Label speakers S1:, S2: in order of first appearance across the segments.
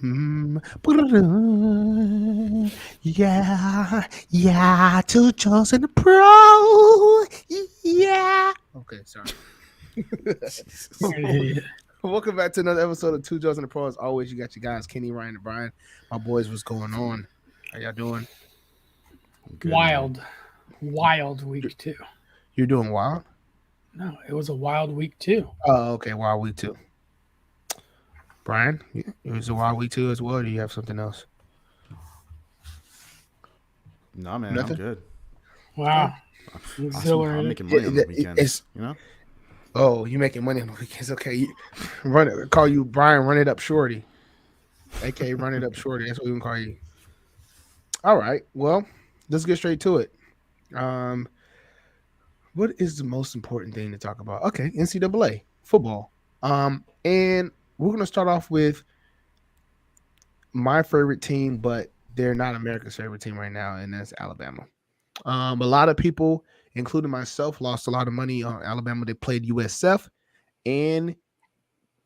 S1: Yeah, 2 Joes and a pro. Yeah. Okay, sorry.
S2: You're an idiot.
S1: Welcome back to another episode of 2 Joes and a Pro. As always, you got your guys, Kenny, Ryan, and Brian. My boys, what's going on? How y'all doing?
S3: Good, man.
S2: Wild week two.
S1: You're doing wild?
S2: No, it was a wild week too.
S1: Oh, okay, wild week too. Brian, it was a wild week too as well, or do you have something else?
S3: No, man,
S1: Nothing?
S3: I'm good.
S2: Wow,
S3: I'm
S2: exhilarating.
S3: making money on the
S1: It-
S3: weekends.
S1: it's-
S3: You know?
S1: Oh, you making money on the weekends? Okay, run it. Call you Brian. Run it up, shorty. AKA run it up, shorty. That's what we can call you. All right. Well, let's get straight to it. Um, what is the most important thing to talk about? Okay, NCAA football. And we're gonna start off with my favorite team, but they're not America's favorite team right now, and that's Alabama. A lot of people, including myself, lost a lot of money on Alabama. They played USF, and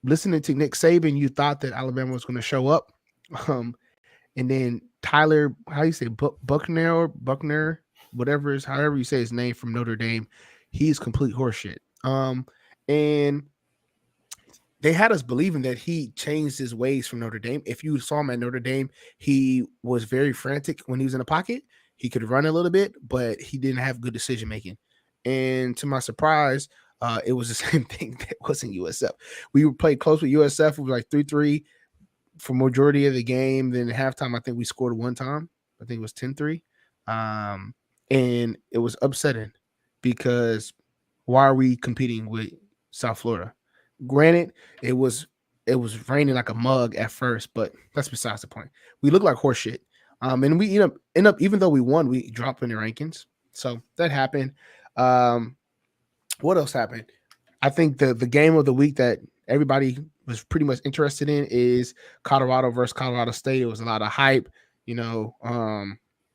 S1: listening to Nick Saban, you thought that Alabama was going to show up. And then Tyler, how you say Buckner, whatever is however you say his name from Notre Dame, he's complete horseshit. And they had us believing that he changed his ways from Notre Dame. If you saw him at Notre Dame, he was very frantic when he was in the pocket. He could run a little bit, but he didn't have good decision making. And to my surprise, it was the same thing that was in USF. We played close with USF. We were like 3-3 for majority of the game. Then at halftime, I think we scored one time. I think it was 10-3. And it was upsetting because why are we competing with South Florida? Granted, it was raining like a mug at first, but that's besides the point. We look like horseshit. And we end up even though we won, we dropped in the rankings. So that happened. What else happened? I think the game of the week that everybody was pretty much interested in is Colorado versus Colorado State. It was a lot of hype, a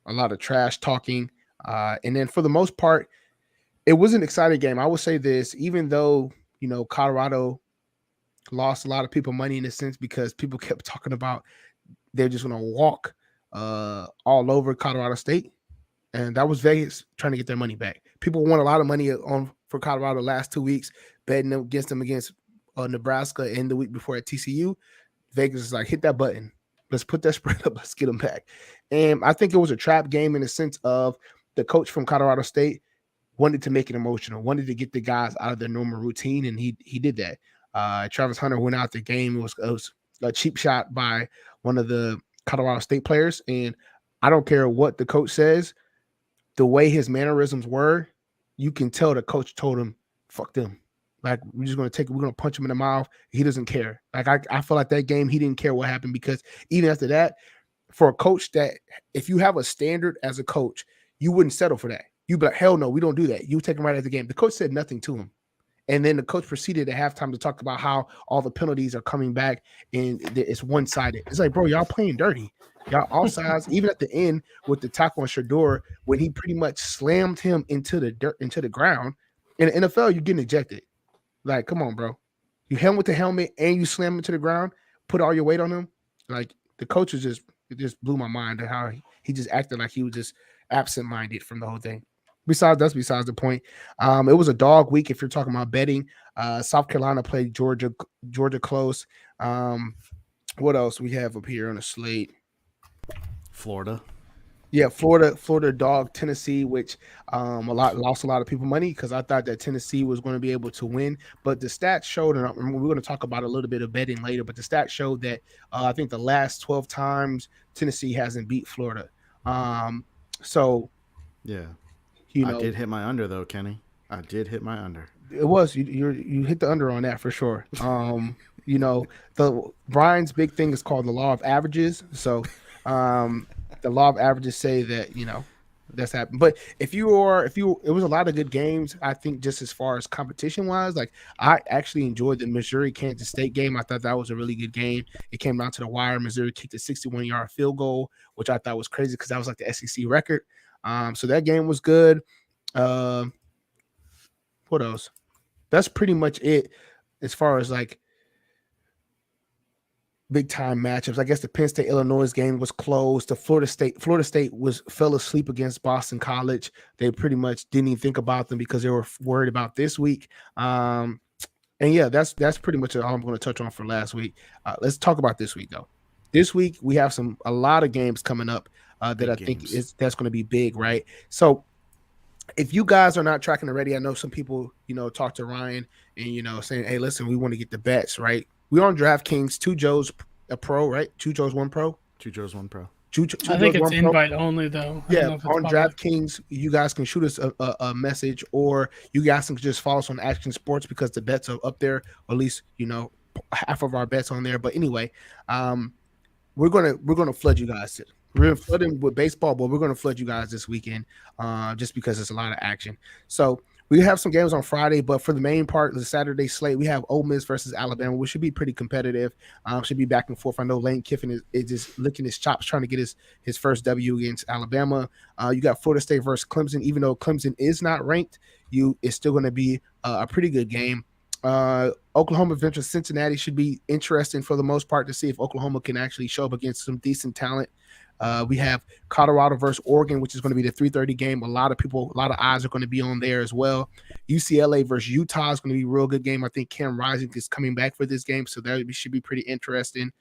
S1: lot of trash talking. And then for the most part, it was an exciting game. I would say this, even though, Colorado lost a lot of people money in a sense because people kept talking about they're just going to walk all over Colorado State. And that was Vegas trying to get their money back. People won a lot of money for Colorado the last 2 weeks, betting against them against Nebraska and the week before at TCU. Vegas is like, hit that button. Let's put that spread up. Let's get them back. And I think it was a trap game in the sense of the coach from Colorado State wanted to make it emotional, wanted to get the guys out of their normal routine, and he did that. Travis Hunter went out the game. It was a cheap shot by one of the Colorado State players, and I don't care what the coach says. The way his mannerisms were, you can tell the coach told him, fuck them. Like, we're going to punch him in the mouth. He doesn't care. Like, I feel like that game, he didn't care what happened because even after that, for a coach that, if you have a standard as a coach, you wouldn't settle for that. You'd be like, hell no, we don't do that. You take him right at the game. The coach said nothing to him. And then the coach proceeded at halftime to talk about how all the penalties are coming back and it's one-sided. It's like, bro, y'all playing dirty. Y'all all sides, even at the end with the tackle on Shador, when he pretty much slammed him into the dirt, into the ground. In the NFL, you're getting ejected. Like, come on, bro. You hit him with the helmet and you slam him to the ground, put all your weight on him. Like, the coach was just blew my mind at how he just acted like he was just absent-minded from the whole thing. Besides the point. It was a dog week if you're talking about betting. South Carolina played Georgia close. What else we have up here on the slate?
S3: Florida.
S1: Yeah, Florida dog Tennessee, which lost a lot of people money because I thought that Tennessee was going to be able to win, but the stats showed, and we're going to talk about a little bit of betting later. But the stats showed that I think the last 12 times Tennessee hasn't beat Florida. So
S3: yeah,
S1: I
S3: did hit my under though, Kenny. I did hit my under.
S1: It was you hit the under on that for sure. The Brian's big thing is called the law of averages. So the law of averages say that that's happened. But it was a lot of good games. I think just as far as competition wise, like I actually enjoyed the Missouri Kansas State game. I thought that was a really good game. It came down to the wire. Missouri kicked a 61-yard field goal, which I thought was crazy because that was like the SEC record. So that game was good. What else? That's pretty much it as far as like big time matchups. I guess the Penn State Illinois game was closed. The Florida State fell asleep against Boston College. They pretty much didn't even think about them because they were worried about this week. And yeah, that's pretty much all I'm going to touch on for last week. Let's talk about this week though. This week we have a lot of games coming up that
S3: Big
S1: I think
S3: games.
S1: that's going to be big, right? So if you guys are not tracking already, I know some people, talk to Ryan and, saying, hey, listen, we want to get the bets, right? We're on DraftKings, 2 Joes a pro, right? 2 Joes, 1 pro.
S3: 2 Joes, 1 pro.
S2: I think it's invite only though. I don't
S1: Yeah,
S2: know if it's
S1: on
S2: public.
S1: DraftKings, you guys can shoot us a message, or you guys can just follow us on Action Sports because the bets are up there, or at least half of our bets on there. But anyway, we're gonna flood you guys. We're gonna flood them with baseball, but we're gonna flood you guys this weekend, just because it's a lot of action. So we have some games on Friday, but for the main part, the Saturday slate, we have Ole Miss versus Alabama, which should be pretty competitive. Should be back and forth. I know Lane Kiffin is just licking his chops trying to get his first W against Alabama. You got Florida State versus Clemson. Even though Clemson is not ranked, it's still going to be a pretty good game. Oklahoma versus Cincinnati should be interesting for the most part to see if Oklahoma can actually show up against some decent talent. We have Colorado versus Oregon, which is going to be the 3:30 game. A lot of eyes are going to be on there as well. UCLA versus Utah is going to be a real good game. I think Cam Rising is coming back for this game, so that should be pretty interesting.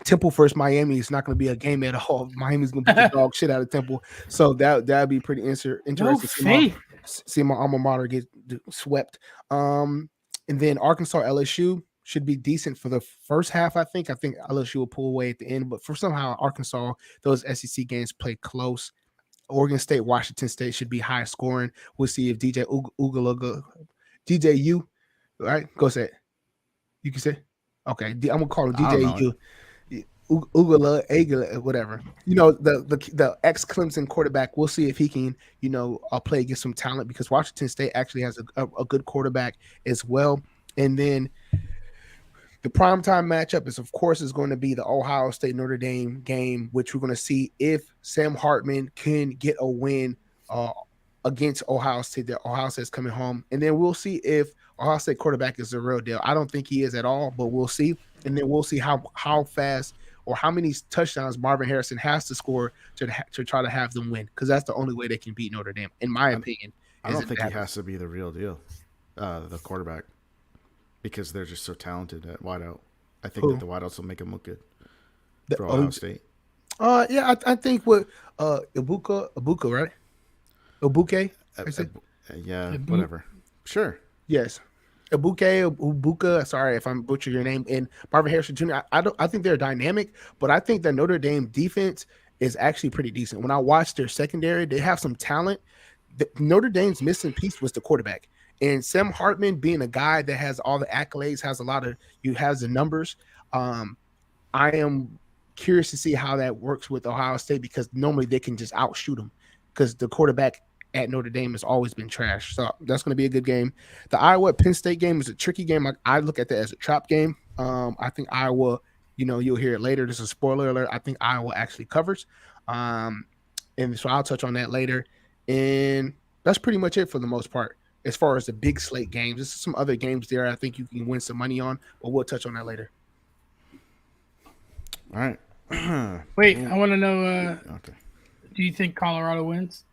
S1: Temple versus Miami is not going to be a game at all. Miami's going to beat the dog shit out of Temple, so that'd be pretty interesting.
S2: No faith.
S1: See my alma mater get swept. And then Arkansas LSU should be decent for the first half. I think LSU will pull away at the end, but for somehow Arkansas, those SEC games play close. Oregon State, Washington State should be high scoring. We'll see if DJU, right? Go say it. You can say, okay. I'm gonna call him DJU. Ugala, whatever. The ex Clemson quarterback. We'll see if he can, play against some talent because Washington State actually has a good quarterback as well. And then the primetime matchup is going to be the Ohio State Notre Dame game, which we're going to see if Sam Hartman can get a win against Ohio State. That Ohio State's coming home, and then we'll see if Ohio State quarterback is the real deal. I don't think he is at all, but we'll see, and then we'll see how fast or how many touchdowns Marvin Harrison has to score to try to have them win, because that's the only way they can beat Notre Dame, in my opinion.
S3: I don't think he has to be the real deal, the quarterback, because they're just so talented at wideout. I think that the wideouts will make him look good for Ohio State.
S1: Yeah, I think with Ibuka, right? Ibuke?
S3: Yeah, whatever. Sure.
S1: Yes. Ibuka, sorry if I'm butchering your name, and Marvin Harrison Jr. I think they're dynamic, but I think the Notre Dame defense is actually pretty decent. When I watched their secondary, they have some talent. Notre Dame's missing piece was the quarterback. And Sam Hartman, being a guy that has all the accolades, has the numbers. I am curious to see how that works with Ohio State, because normally they can just outshoot them because the quarterback at Notre Dame has always been trash. So that's going to be a good game. The Iowa-Penn State game is a tricky game. I look at that as a trap game. I think Iowa, you'll hear it later. This is a spoiler alert. I think Iowa actually covers. And so I'll touch on that later. And that's pretty much it for the most part. As far as the big slate games, there's some other games there I think you can win some money on, but we'll touch on that later.
S3: All right.
S2: Wait, I want to know,
S3: Okay.
S2: do you think Colorado wins?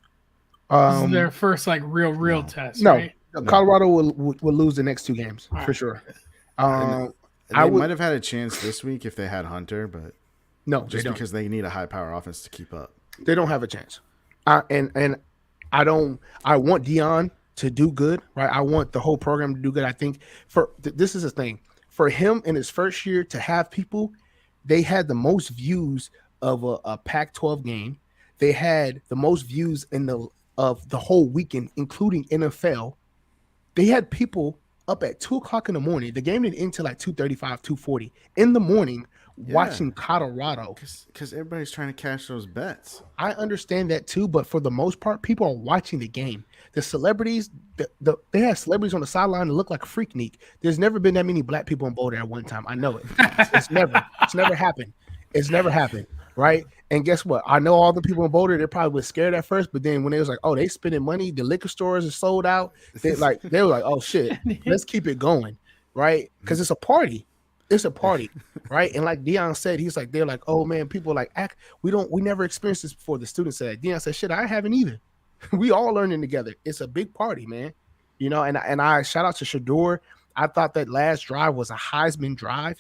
S2: This is their first real test, right?
S1: Colorado will lose the next 2 games for sure.
S3: They might have had a chance this week if they had Hunter, but
S1: no,
S3: just because they need a high power offense to keep up.
S1: They don't have a chance. I want Dion to do good, right? I want the whole program to do good. I think this is the thing for him in his first year to have people. They had the most views of a Pac-12 game. They had the most views of the whole weekend, including NFL. They had people up at 2:00 in the morning. The game didn't end until 2:35, 2:40 in the morning, watching Colorado.
S3: Because everybody's trying to cash those bets.
S1: I understand that too, but for the most part, people are watching the game. The celebrities, they have celebrities on the sideline that look like a Freaknik. There's never been that many black people in Boulder at one time. I know it. It's never happened. It's never happened, right? And guess what? I know all the people in Boulder, they probably was scared at first, but then when they was like, oh, they spending money, the liquor stores are sold out. They were like, oh shit, let's keep it going, right? Because it's a party. It's a party, right? And like Dion said, he's like, they're like, oh man, people like act. We never experienced this before. The student said. Dion said, shit, I haven't either. We all learning together. It's a big party, man. You know, and I shout out to Shedeur. I thought that last drive was a Heisman drive,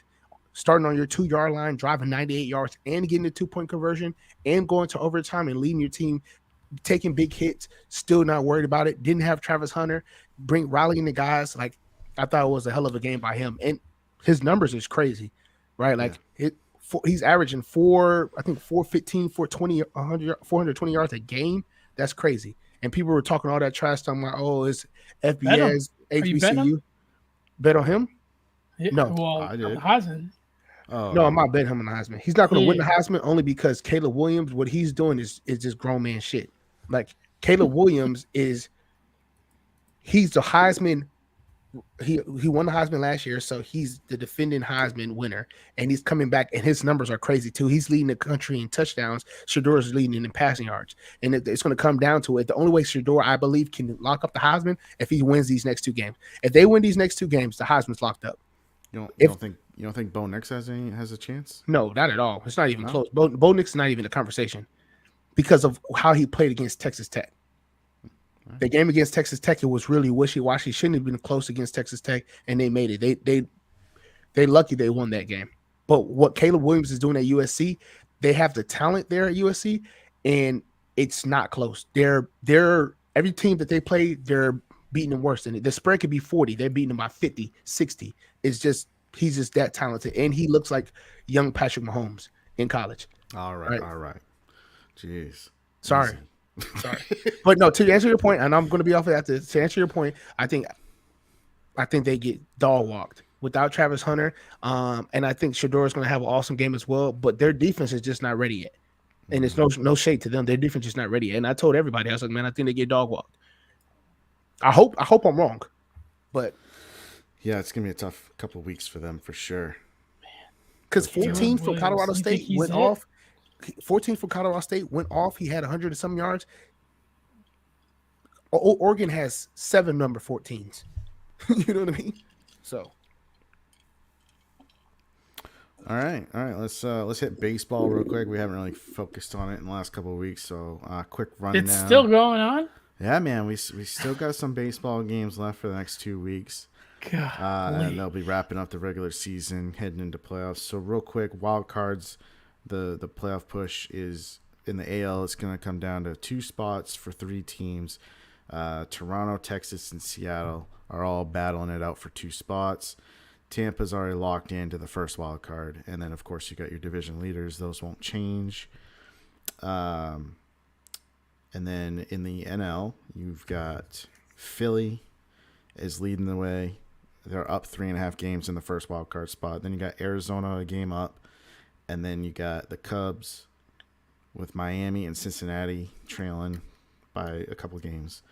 S1: starting on your 2-yard line, driving 98 yards, and getting a 2-point conversion, and going to overtime and leading your team, taking big hits, still not worried about it. Didn't have Travis Hunter, rallying the guys. Like, I thought it was a hell of a game by him, and his numbers is crazy, right? Like he's averaging 415, 420, 100, 420 yards a game. That's crazy. And people were talking all that trash, talking about, oh, it's FBS, HBCU. Bet on him?
S2: Yeah,
S1: no,
S2: well, I did. Heisman.
S1: Oh. No, I'm not betting him on the Heisman. He's not going to win the Heisman only because Caleb Williams, what he's doing is just grown man shit. Like Caleb Williams he's the Heisman. He won the Heisman last year, so he's the defending Heisman winner, and he's coming back, and his numbers are crazy too. He's leading the country in touchdowns. Shedeur is leading in passing yards, and it's going to come down to it. The only way Shedeur, I believe, can lock up the Heisman if he wins these next 2 games. If they win these next 2 games, the Heisman's locked up.
S3: You don't think Bo Nix has a chance?
S1: No, not at all. It's not even close. Bo Nix is not even a conversation because of how he played against Texas Tech. The game against Texas Tech, it was really wishy-washy. Shouldn't have been close against Texas Tech, and they made it. They lucky they won that game. But what Caleb Williams is doing at USC, they have the talent there at USC, and it's not close. They're every team that they play, they're beating them worse than it. The spread could be 40. They're beating them by 50, 60. It's just he's just that talented, and he looks like young Patrick Mahomes in college.
S3: All right. Jeez.
S1: Sorry. Easy. Sorry, but no. To answer your point, and I'm going to be off of that. To answer your point, I think they get dog walked without Travis Hunter, and I think Shedeur is going to have an awesome game as well. But their defense is just not ready yet, and it's no shade to them. Their defense is just not ready yet. And I told everybody, I was like, man, I think they get dog walked. I hope I'm wrong, but
S3: yeah, it's going to be a tough couple of weeks for them for sure.
S1: Because 14 from Colorado State went off. 14 from Colorado State went off. He had 100 and some yards. Oregon has 7 number 14s. You know what I mean? So.
S3: All right. Let's hit baseball real quick. We haven't really focused on it in the last couple of weeks, so quick rundown.
S2: It's still going on?
S3: Yeah, man. We still got some baseball games left for the next 2 weeks. And they'll be wrapping up the regular season, heading into playoffs. So real quick, wild cards. The playoff push is in the AL. It's going to come down to 2 spots for 3 teams. Toronto, Texas, and Seattle are all battling it out for 2 spots. Tampa's already locked into the first wild card, and then of course you got your division leaders; those won't change. And then in the NL, you've got Philly is leading the way. They're up 3.5 games in the first wild card spot. Then you got Arizona a game up. And then you got the Cubs with Miami and Cincinnati trailing by a couple games.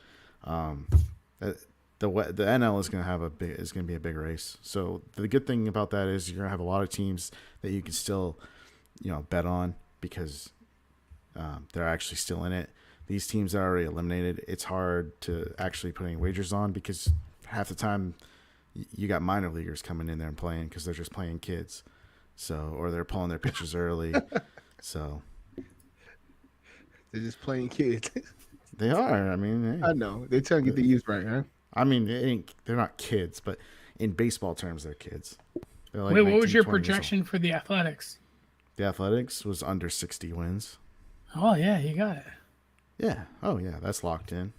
S3: The NL is going to be a big race. So the good thing about that is you're going to have a lot of teams that you can still, bet on because they're actually still in it. These teams are already eliminated. It's hard to actually put any wagers on because half the time you got minor leaguers coming in there and playing because they're just playing kids. So, or they're pulling their pitchers early. So
S1: they're just playing kids.
S3: They are. I mean,
S1: I know they're trying to get the use right, huh?
S3: I mean, they're not kids, but in baseball terms, they're kids. They're
S2: like wait, what was your projection for the Athletics?
S3: The Athletics was under 60 wins.
S2: Oh yeah, you got it.
S3: Yeah. Oh yeah, that's locked in.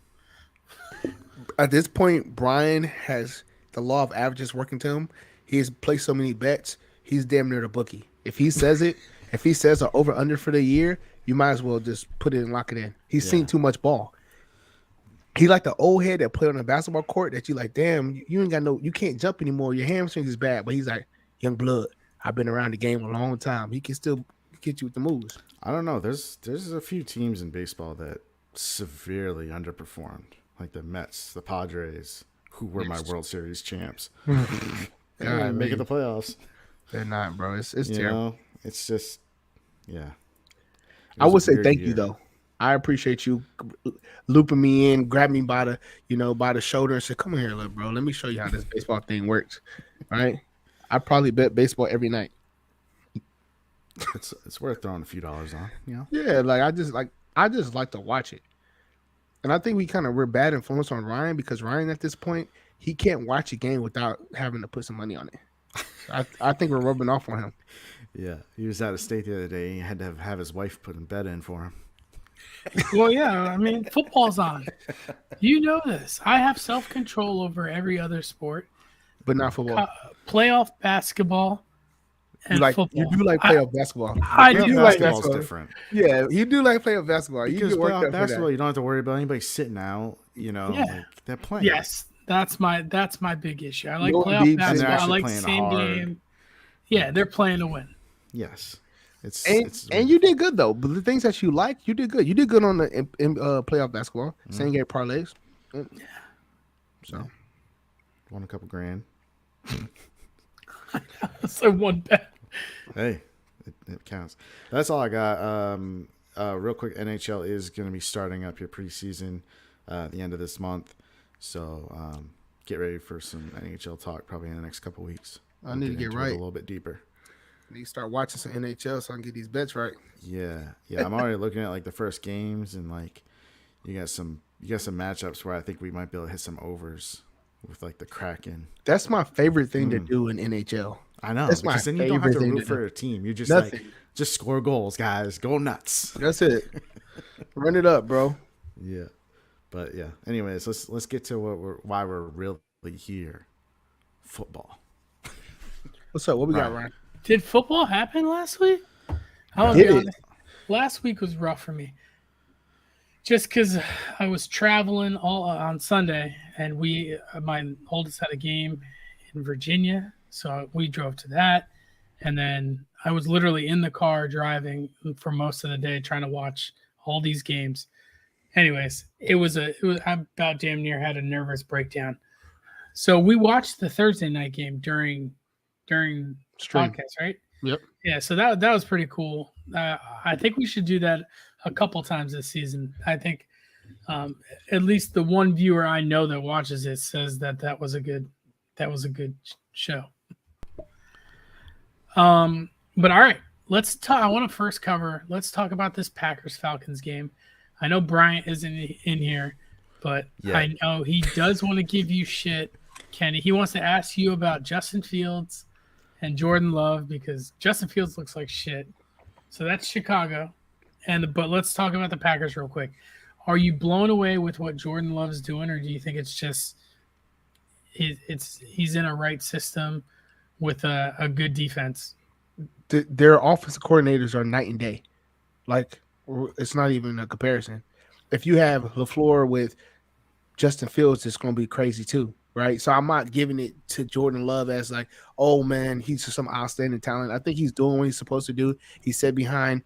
S1: At this point, Brian has the law of averages working to him. He has placed so many bets. He's damn near the bookie. If he says it, if he says an over under for the year, you might as well just put it and lock it in. He's seen too much ball. He like the old head that played on a basketball court that you like, damn, you ain't got you can't jump anymore. Your hamstrings is bad. But he's like, young blood. I've been around the game a long time. He can still get you with the moves.
S3: I don't know. There's a few teams in baseball that severely underperformed, like the Mets, the Padres, who were my World Series champs. They're making the playoffs.
S1: They're not, bro. It's terrible.
S3: It's just, yeah.
S1: I would say thank you though. I appreciate you looping me in, grab me by the, by the shoulder and say, "Come here, little bro. Let me show you how this baseball thing works." Right? I probably bet baseball every night.
S3: It's worth throwing a few dollars on, you know?
S1: Yeah, like I just like to watch it. And I think we're bad influence on Ryan because Ryan at this point, he can't watch a game without having to put some money on it. I think we're rubbing off on him.
S3: Yeah, he was out of state the other day. He had to have his wife put a bet in for him.
S2: Well, yeah, I mean, football's on. You know this. I have self-control over every other sport.
S1: But not football.
S2: Playoff basketball and football.
S1: You do like playoff basketball.
S2: I do like
S3: basketball's different.
S1: Yeah, you do like playoff basketball.
S3: Because playoff basketball, you don't have to worry about anybody sitting out. You know, like they're playing.
S2: Yes, that's my big issue. I like playoff basketball. I like the same game. Yeah, they're playing to win.
S3: Yes.
S1: And you did good though. But the things that you like, you did good. You did good on the playoff basketball. Mm-hmm. Same game parlays. Yeah. So
S3: won a couple grand.
S2: So one bet.
S3: Hey, it counts. That's all I got. Real quick, NHL is going to be starting up your preseason at the end of this month. So get ready for some NHL talk probably in the next couple weeks.
S1: I need to get right
S3: a little bit deeper.
S1: I need to start watching some NHL so I can get these bets right.
S3: Yeah. I'm already looking at like the first games and like you got some matchups where I think we might be able to hit some overs with like the Kraken.
S1: That's my favorite thing to do in NHL.
S3: I know. That's because then you don't have to root for a team. You just just score goals, guys. Go nuts.
S1: That's it. Run it up, bro.
S3: Yeah. But yeah. Anyways, let's get to why we're really here. Football.
S1: What's up? What we got, Ryan?
S2: Did football happen last week? I'll be honest. Last week was rough for me. Just because I was traveling all on Sunday, and my oldest had a game in Virginia, so we drove to that, and then I was literally in the car driving for most of the day trying to watch all these games. Anyways, I about damn near had a nervous breakdown. So we watched the Thursday night game during podcast, right?
S1: Yep.
S2: Yeah, so that was pretty cool. I think we should do that a couple times this season. I think at least the one viewer I know that watches it says that was a good show. But all right, let's talk. I want to let's talk about this Packers-Falcons game. I know Bryant isn't in here, but I know he does want to give you shit, Kenny. He wants to ask you about Justin Fields and Jordan Love because Justin Fields looks like shit. So that's Chicago. But let's talk about the Packers real quick. Are you blown away with what Jordan Love is doing, or do you think it's just he's in a right system with a good defense?
S1: Their offensive coordinators are night and day. Like, it's not even a comparison. If you have LaFleur with Justin Fields, it's going to be crazy too, right? So I'm not giving it to Jordan Love as like, oh man, he's some outstanding talent. I think he's doing what he's supposed to do. He sat behind,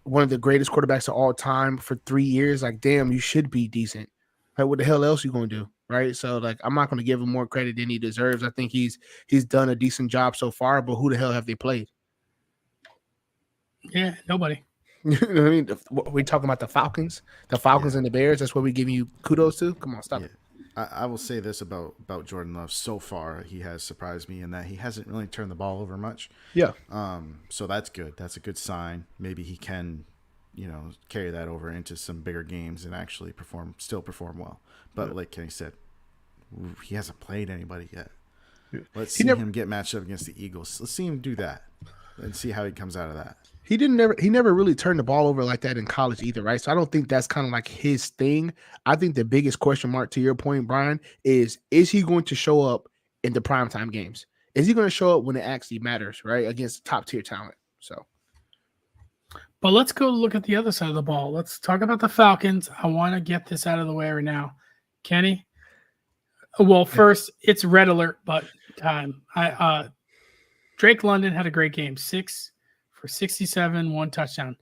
S1: one of the greatest quarterbacks of all time for 3 years. Like, damn, you should be decent. Like, what the hell else you going to do, right? So, like, I'm not going to give him more credit than he deserves. I think he's done a decent job so far, but who the hell have they played?
S2: Yeah, nobody.
S1: You know what I mean? We're talking about the Falcons and the Bears. That's what we're giving you kudos to. Come on, stop it.
S3: I will say this about Jordan Love. So far, he has surprised me in that he hasn't really turned the ball over much.
S1: Yeah.
S3: So that's good. That's a good sign. Maybe he can, carry that over into some bigger games and actually still perform well. But like Kenny said, he hasn't played anybody yet. Let's see him get matched up against the Eagles. Let's see him do that and see how he comes out of that.
S1: He never really turned the ball over like that in college either, right? So I don't think that's kind of like his thing. I think the biggest question mark, to your point, Brian, is he going to show up in the primetime games? Is he going to show up when it actually matters, right? Against top tier talent. So,
S2: but let's go look at the other side of the ball. Let's talk about the Falcons. I want to get this out of the way right now. Kenny? Well, first, it's red alert but time. Drake London had a great game. 6 for 67, 1 touchdown,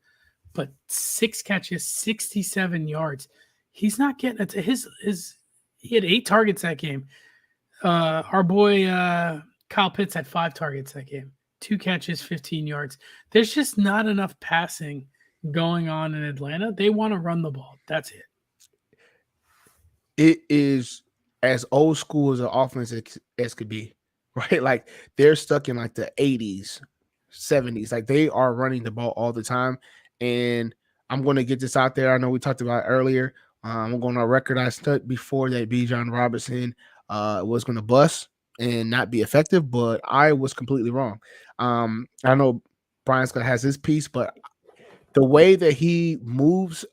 S2: but 6 catches, 67 yards. He's not getting it to he had 8 targets that game. Our boy Kyle Pitts had 5 targets that game, 2 catches, 15 yards. There's just not enough passing going on in Atlanta. They want to run the ball. That's it.
S1: It is as old school as an offense as could be. right? Like they're stuck in like the 80s, 70s. Like they are running the ball all the time. And I'm going to get this out there. I know we talked about it earlier. I'm going on record. I said before that Bijan Robinson was going to bust and not be effective, but I was completely wrong. I know Brian Scott has his piece, but the way that he moves,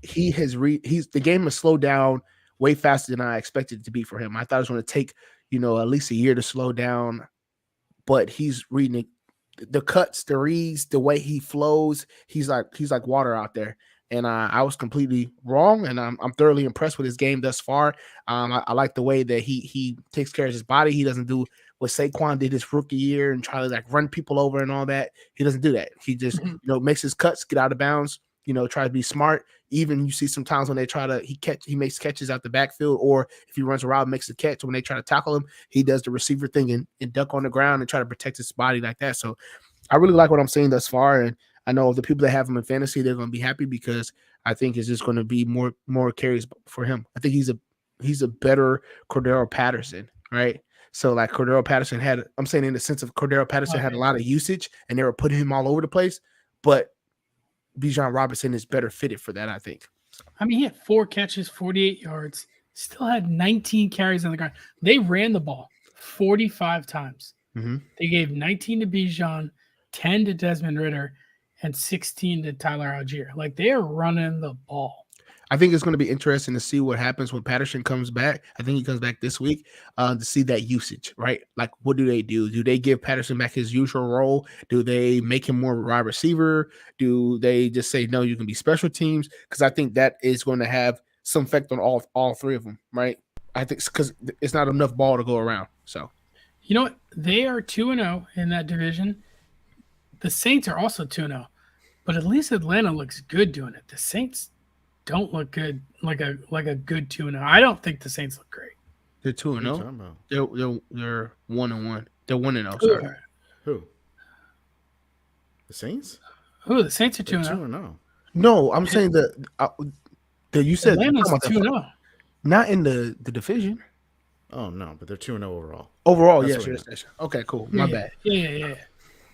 S1: the game has slowed down way faster than I expected it to be for him. I thought it was going to take, at least a year to slow down, but he's reading it. The cuts, the reads, the way he flows, he's like water out there. And I was completely wrong, and I'm thoroughly impressed with his game thus far. I like the way that he takes care of his body. He doesn't do what Saquon did his rookie year and try to like run people over and all that. He doesn't do that. He just makes his cuts, get out of bounds. Try to be smart. Even you see sometimes when they try to he makes catches out the backfield, or if he runs around, makes a catch. When they try to tackle him, he does the receiver thing and duck on the ground and try to protect his body like that. So I really like what I'm seeing thus far, and I know the people that have him in fantasy, they're going to be happy because I think it's just going to be more carries for him. I think he's a better Cordero Patterson, right? So like Cordero Patterson I'm saying in the sense of Cordero Patterson had a lot of usage and they were putting him all over the place, but Bijan Robinson is better fitted for that, I think.
S2: I mean, he had 4 catches, 48 yards, still had 19 carries on the ground. They ran the ball 45 times.
S1: Mm-hmm.
S2: They gave 19 to Bijan, 10 to Desmond Ridder, and 16 to Tyler Algier. Like, they are running the ball.
S1: I think it's going to be interesting to see what happens when Patterson comes back. I think he comes back this week to see that usage, right? Like, what do they do? Do they give Patterson back his usual role? Do they make him more wide receiver? Do they just say, no, you can be special teams? Because I think that is going to have some effect on all 3 of them, right? I think because it's not enough ball to go around. So,
S2: you know what? They are 2-0 in that division. The Saints are also 2-0, but at least Atlanta looks good doing it. The Saints don't look good, like a good 2-0. I don't think the Saints look great.
S1: They're 2-0. They're 1-1. They're 1-0. Sorry.
S3: Who? The Saints?
S2: Who? The Saints are 2-0.
S3: 2-0.
S1: No, I'm saying that you said
S2: Atlanta's 2-0.
S1: Not in the division.
S3: Oh no, but they're 2-0 overall.
S1: Overall, yes. Okay, cool. My bad.
S2: Yeah.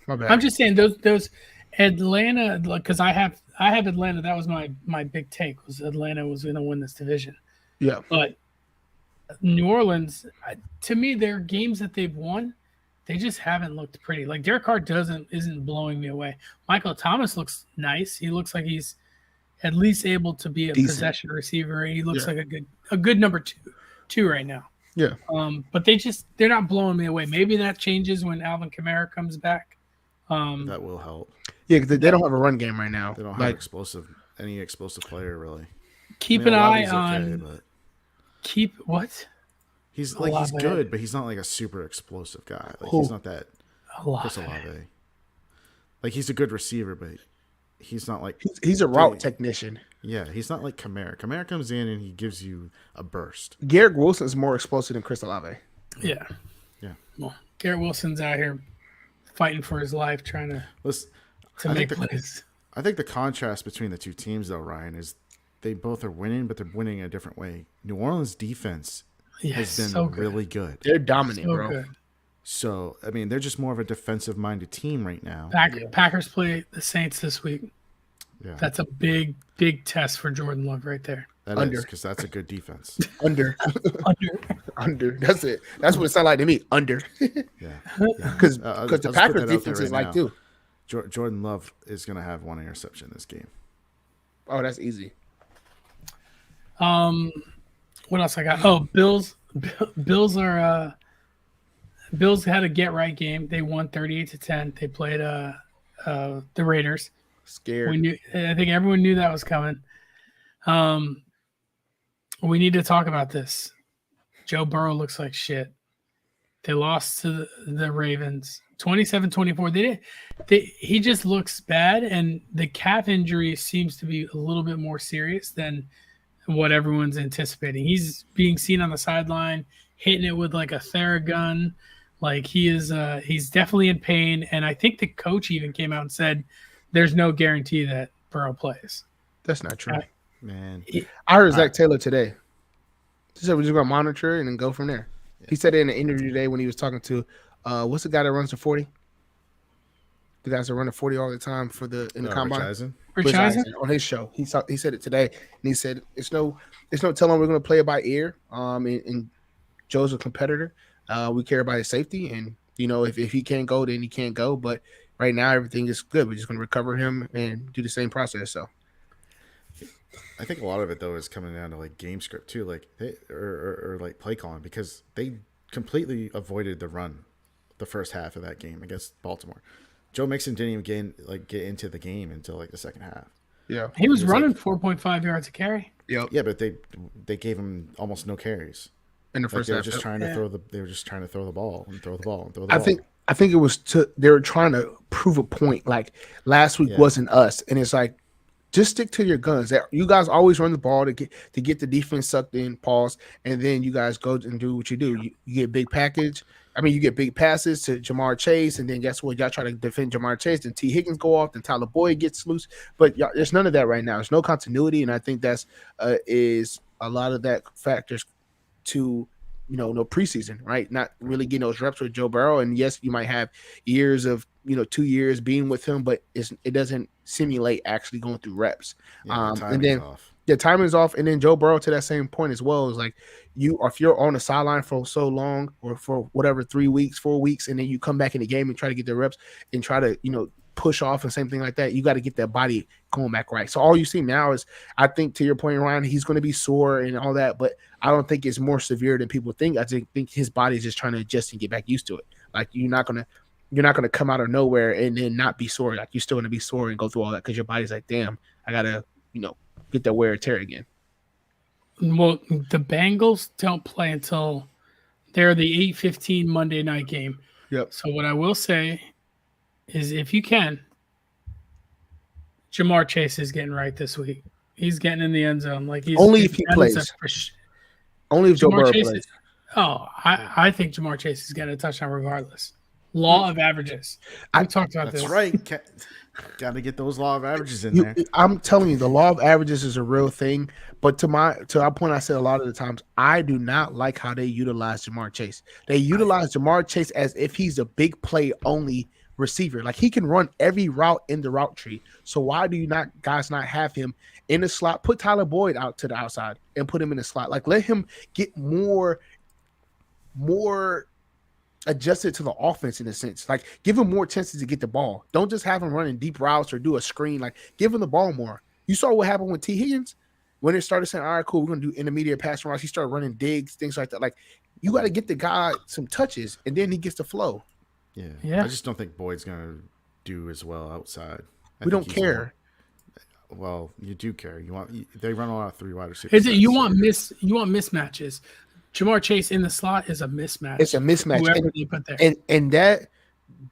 S1: My bad.
S2: I'm just saying those Atlanta, because I have Atlanta. That was my big take, was Atlanta was going to win this division.
S1: Yeah.
S2: But New Orleans, to me, their games that they've won, they just haven't looked pretty. Like Derek Carr isn't blowing me away. Michael Thomas looks nice. He looks like he's at least able to be a possession receiver. He looks like a good number two right now.
S1: Yeah.
S2: But they're not blowing me away. Maybe that changes when Alvin Kamara comes back.
S3: That will help.
S1: Yeah, because they don't have a run game right now.
S3: They don't have any explosive player really.
S2: Keep an eye on. Keep what?
S3: He's good, but he's not like a super explosive guy. Like he's not that Chris Olave. Like he's a good receiver, but he's not like
S1: he's a route technician.
S3: Yeah, he's not like Kamara. Kamara comes in and he gives you a burst.
S1: Garrett Wilson's more explosive than Chris Olave.
S2: Yeah. Well, Garrett Wilson's out here fighting for his life, trying to make plays.
S3: I think the contrast between the two teams, though, Ryan, is they both are winning, but they're winning in a different way. New Orleans' defense has been really good.
S1: They're dominant, bro. Good.
S3: So, I mean, they're just more of a defensive-minded team right now.
S2: Packers play the Saints this week.
S3: Yeah.
S2: That's a big, big test for Jordan Love right there.
S3: That is, because that's a good defense.
S1: Under. That's it. That's what it sounds like to me. Under.
S3: Yeah.
S1: Because the Packers defense is like too.
S3: Jordan Love is going to have 1 interception this game.
S1: Oh, that's easy.
S2: What else I got? Oh, Bills are Bills had a get right game. They won 38-10. They played the Raiders.
S1: Scared.
S2: I think everyone knew that was coming. We need to talk about this. Joe Burrow looks like shit. They lost to the Ravens 27-24. He just looks bad, and the calf injury seems to be a little bit more serious than what everyone's anticipating. He's being seen on the sideline, hitting it with like a Theragun. Like he's definitely in pain. And I think the coach even came out and said there's no guarantee that Burrow plays.
S1: That's not true.
S3: Man.
S1: I heard Zach Taylor today. He said we're just going to monitor it and then go from there. He said it in an interview today when he was talking to what's the guy that runs the 40? The guys that run the 40 all the time in the combine. Rich Eisen on his show. He said it today, and he said it's no telling we're going to play it by ear. And Joe's a competitor. We care about his safety, and if he can't go, then he can't go. But right now everything is good. We're just going to recover him and do the same process. So.
S3: I think a lot of it though is coming down to like game script too, like or like play calling, because they completely avoided the run the first half of that game against Baltimore. Joe Mixon didn't even get into the game until like the second half.
S1: Yeah,
S2: he was running 4.5 yards a carry.
S1: Yep.
S3: Yeah, but they gave him almost no carries
S1: in the first
S3: half.
S1: They were just
S3: trying to throw the ball and throw the ball.
S1: I think it was they were trying to prove a point. Like last week wasn't us, and it's like. Just stick to your guns. You guys always run the ball to get the defense sucked in, pause, and then you guys go and do what you do. You get big package. You get big passes to Jamar Chase, and then guess what? Y'all try to defend Jamar Chase, then T. Higgins go off, then Tyler Boyd gets loose. But there's none of that right now. There's no continuity, and I think that's is a lot of that factors to no preseason, right? Not really getting those reps with Joe Burrow. And yes, you might have years of 2 years being with him, but it doesn't simulate actually going through reps. And then the timing is off. And then Joe Burrow, to that same point as well, is like if you're on the sideline for so long or for whatever 3 weeks, 4 weeks, and then you come back in the game and try to get the reps and try to push off and same thing like that, you got to get that body going back right. So all you see now is, I think to your point, Ryan, he's going to be sore and all that, but I don't think it's more severe than people think. I think his body is just trying to adjust and get back used to it. Like you're not gonna come out of nowhere and then not be sore. Like you're still gonna be sore and go through all that because your body's like, damn, I gotta get that wear and tear again.
S2: Well, the Bengals don't play until they're the 8:15 Monday night game.
S1: Yep.
S2: So what I will say is, if you can, Jamar Chase is getting right this week. He's getting in the end zone. Like
S1: only if he plays. Only if Joe Burrow plays.
S2: I think Jamar Chase is getting a touchdown regardless. Law of averages. I talked about this.
S3: That's right. Got to get those law of averages in there.
S1: I'm telling you, the law of averages is a real thing. But to our point, I said a lot of the times, I do not like how they utilize Jamar Chase. They utilize Jamar Chase as if he's a big play only receiver. Like he can run every route in the route tree. So why do you guys not have him in the slot? Put Tyler Boyd out to the outside and put him in the slot. Like let him get more adjusted to the offense in a sense. Like give him more chances to get the ball. Don't just have him running deep routes or do a screen. Like give him the ball more. You saw what happened with T. Higgins when it started saying, all right, cool, we're gonna do intermediate passing routes. He started running digs, things like that. Like you got to get the guy some touches and then he gets the flow.
S3: Yeah. I just don't think Boyd's gonna do as well outside.
S1: We don't care.
S3: Well, you do care. They run a lot of 3 wide receivers.
S2: You want mismatches. Jamar Chase in the slot is a mismatch.
S1: It's a mismatch.
S2: Whoever they put there.
S1: And that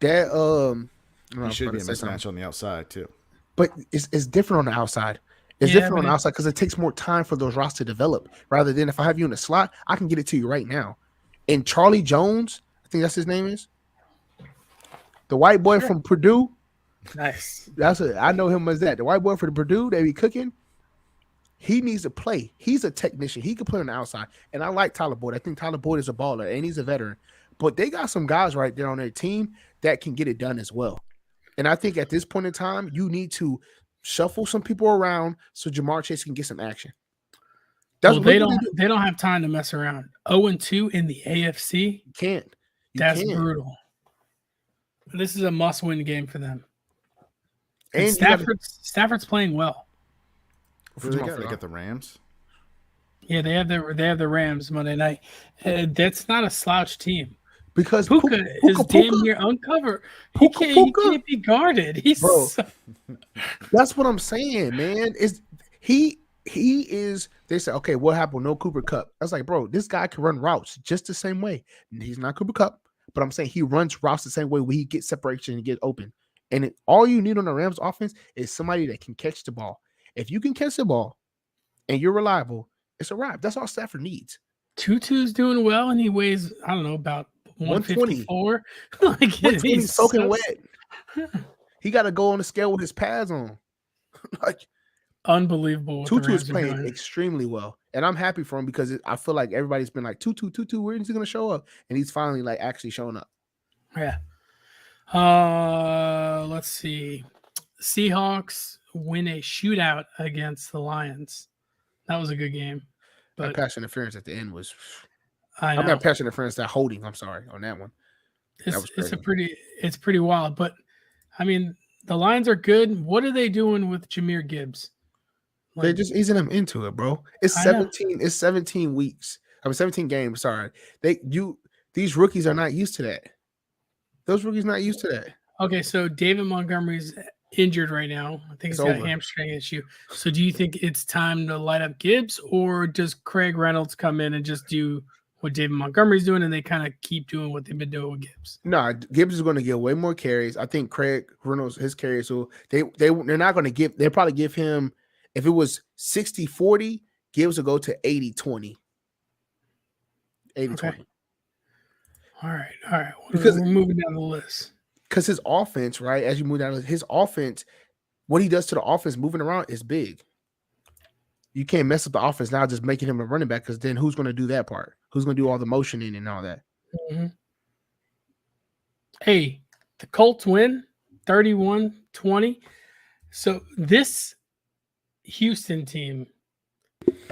S3: you should be a mismatch on the outside too.
S1: But it's different on the outside. It's different on the outside because it takes more time for those routes to develop. Rather than if I have you in the slot, I can get it to you right now. And Charlie Jones, I think that's his name is, the white boy from Purdue.
S2: Nice.
S1: I know him as that. The white boy for the Purdue, they be cooking. He needs to play. He's a technician. He can play on the outside. And I like Tyler Boyd. I think Tyler Boyd is a baller, and he's a veteran. But they got some guys right there on their team that can get it done as well. And I think at this point in time, you need to shuffle some people around so Jamar Chase can get some action.
S2: They don't have time to mess around. 0-2 in the AFC.
S1: That's
S2: brutal. This is a must-win game for them.
S1: And
S2: Stafford's playing well.
S3: They got the Rams.
S2: Yeah, they have the Rams Monday night. That's not a slouch team
S1: because
S2: Puka is damn near uncovered. He can't be guarded.
S1: That's what I'm saying, man. He is. They say, okay, what happened? No Cooper Kupp. I was like, bro, this guy can run routes just the same way. He's not Cooper Kupp, but I'm saying he runs routes the same way where he gets separation and get open. And all you need on the Rams offense is somebody that can catch the ball. If you can catch the ball and you're reliable, it's a wrap. That's all Stafford needs.
S2: Tutu's doing well, and he weighs, I don't know, about 154.
S1: Like he's soaking wet. He got to go on the scale with his pads on. Like
S2: unbelievable what the
S1: Tutu is
S2: Rams are
S1: playing
S2: doing.
S1: extremely well, and I'm happy for him because I feel like everybody's been like, Tutu, where is he going to show up? And he's finally like actually showing up.
S2: Yeah. Let's see. Seahawks win a shootout against the Lions. That was a good game.
S1: That
S2: But
S1: pass interference at the end was.
S2: I
S1: I'm
S2: know.
S1: not pass interference. That holding. I'm sorry on that one.
S2: It's pretty wild. But I mean, the Lions are good. What are they doing with Jahmyr Gibbs?
S1: Like, they're just easing him into it, bro. It's 17. It's 17 weeks. I mean, 17 games. Sorry, these rookies are not used to that. Those rookies not used to that.
S2: Okay, so David Montgomery's injured right now. I think he's got a hamstring issue. So do you think it's time to light up Gibbs, or does Craig Reynolds come in and just do what David Montgomery's doing and they kind of keep doing what they've been doing with Gibbs?
S1: No, Gibbs is going to get way more carries. I think Craig Reynolds, his carries, so they're not going to give, they'll probably give him, if it was 60-40, Gibbs will go to 80-20. 80-20.
S2: Okay. All right. Because we're moving down the list.
S1: Because his offense, right, as you move down, his offense, what he does to the offense moving around is big. You can't mess up the offense now just making him a running back, because then who's going to do that part? Who's going to do all the motioning and all that?
S2: Mm-hmm. Hey, the Colts win 31-20. So this Houston team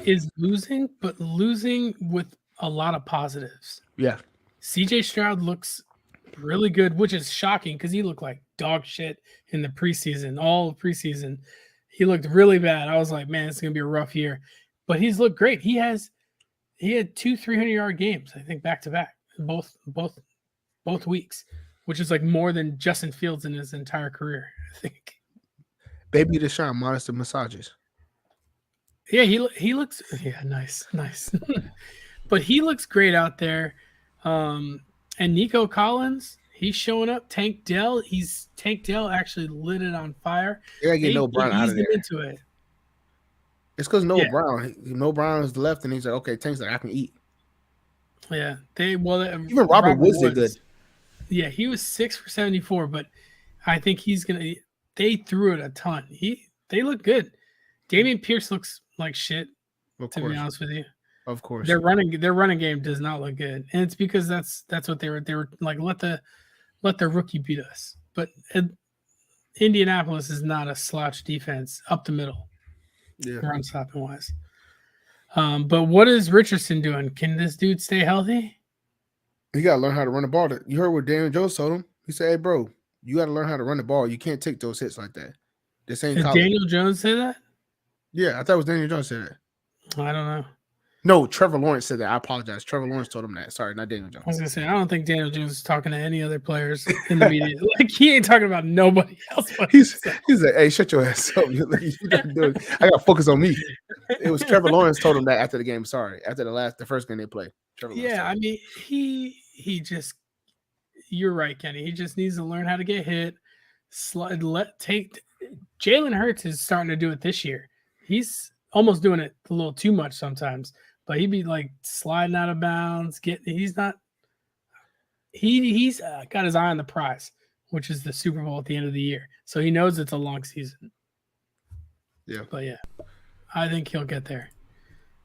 S2: is losing, but losing with a lot of positives.
S1: Yeah.
S2: CJ Stroud looks really good, which is shocking because he looked like dog shit in the preseason. All preseason, he looked really bad. I was like, man, it's gonna be a rough year, but he's looked great. He had 2 300-yard games, I think, back to back, both weeks, which is like more than Justin Fields in his entire career, I think.
S1: Baby Deshaun minus the massages.
S2: Yeah, he looks nice. But he looks great out there. And Nico Collins, he's showing up. Tank Dell actually lit it on fire.
S1: They gotta get Noah Brown out of there.
S2: Into it.
S1: It's because Noah Brown is left, and he's like, okay, Tank's like, I can eat.
S2: Yeah,
S1: even Robert Woods did good.
S2: Yeah, he was 6 for 74, but I think he's gonna. They threw it a ton. They look good. Dameon Pierce looks like shit. To be honest with you.
S1: Of course,
S2: their running game does not look good, and it's because that's what they were like. Let the rookie beat us, but Indianapolis is not a slouch defense up the middle, run stopping wise. But what is Richardson doing? Can this dude stay healthy?
S1: He got to learn how to run the ball. You heard what Daniel Jones told him. He said, "Hey, bro, you got to learn how to run the ball. You can't take those hits like that." This ain't college.
S2: Did Daniel Jones say that?
S1: Yeah, I thought it was Daniel Jones said that.
S2: I don't know.
S1: No, Trevor Lawrence said that. I apologize. Trevor Lawrence told him that. Sorry, not Daniel Jones.
S2: I was going to say, I don't think Daniel Jones is talking to any other players in the media. Like, he ain't talking about nobody else.
S1: He's like, hey, shut your ass up. I got to focus on me. It was Trevor Lawrence told him that after the game. Sorry. After the first game they played.
S2: I mean, he just, you're right, Kenny. He just needs to learn how to get hit. Jalen Hurts is starting to do it this year. He's almost doing it a little too much sometimes. But he'd be like sliding out of bounds. He's got his eye on the prize, which is the Super Bowl at the end of the year. So he knows it's a long season.
S1: Yeah.
S2: But yeah, I think he'll get there.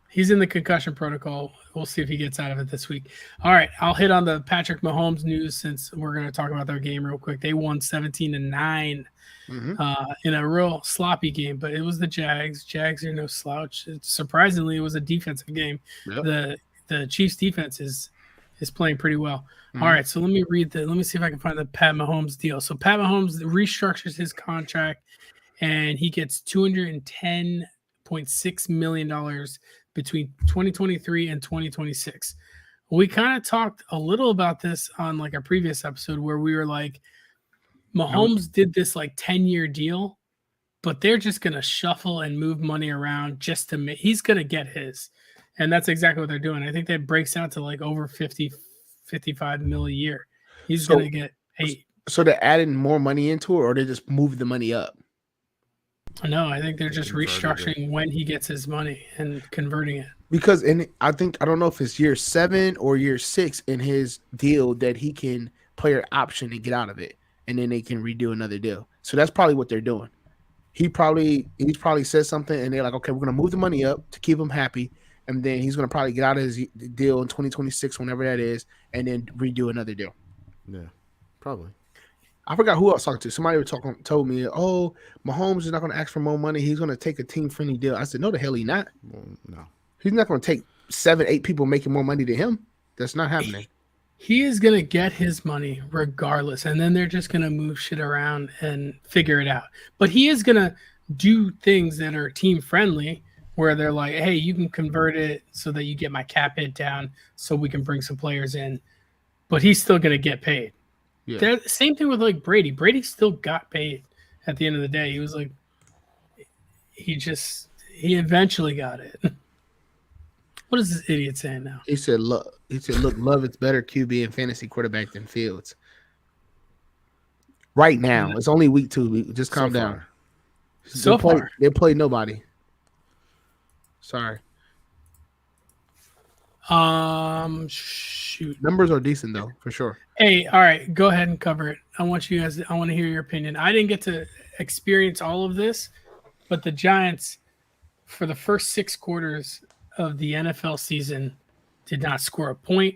S2: He's in the concussion protocol. We'll see if he gets out of it this week. All right, I'll hit on the Patrick Mahomes news since we're going to talk about their game real quick. They won 17-9 in a real sloppy game, but it was the Jags. Jags are no slouch. Surprisingly, it was a defensive game. Yep. The Chiefs defense is playing pretty well. All right, so let me see if I can find the Pat Mahomes deal. So Pat Mahomes restructures his contract, and he gets $210.6 million between 2023 and 2026. We kind of talked a little about this on like a previous episode where we were like, Mahomes did this like 10-year deal, but they're just going to shuffle and move money around just to make, he's going to get his. And that's exactly what they're doing. I think that breaks out to like over 55 mil a year. He's going to get 8.
S1: So they're adding more money into it, or they just move the money up?
S2: No, I think they're just restructuring when he gets his money and converting it.
S1: Because I don't know if it's year 7 or year 6 in his deal that he can play an option and get out of it, and then they can redo another deal. So that's probably what they're doing. he's probably said something, and they're like, okay, we're gonna move the money up to keep him happy, and then he's gonna probably get out of his deal in 2026, whenever that is, and then redo another deal.
S3: Yeah, probably.
S1: I forgot who I was talking to. Somebody told me, oh, Mahomes is not going to ask for more money. He's going to take a team-friendly deal. I said, no, the hell he's not.
S3: Well, no.
S1: He's not going to take 7-8 people making more money than him. That's not happening.
S2: He is going to get his money regardless, and then they're just going to move shit around and figure it out. But he is going to do things that are team-friendly, where they're like, hey, you can convert it so that you get my cap hit down so we can bring some players in. But he's still going to get paid. Yeah. Same thing with like Brady. Brady still got paid at the end of the day. He was like, he eventually got it. What is this idiot saying now?
S1: He said, look, Love is better QB and fantasy quarterback than Fields. Right now. It's only week 2. Just calm down. They played nobody. Sorry.
S2: Shoot.
S1: Numbers are decent though, for sure.
S2: Hey, all right, go ahead and cover it. I want to hear your opinion. I didn't get to experience all of this, but the Giants, for the first 6 quarters of the NFL season, did not score a point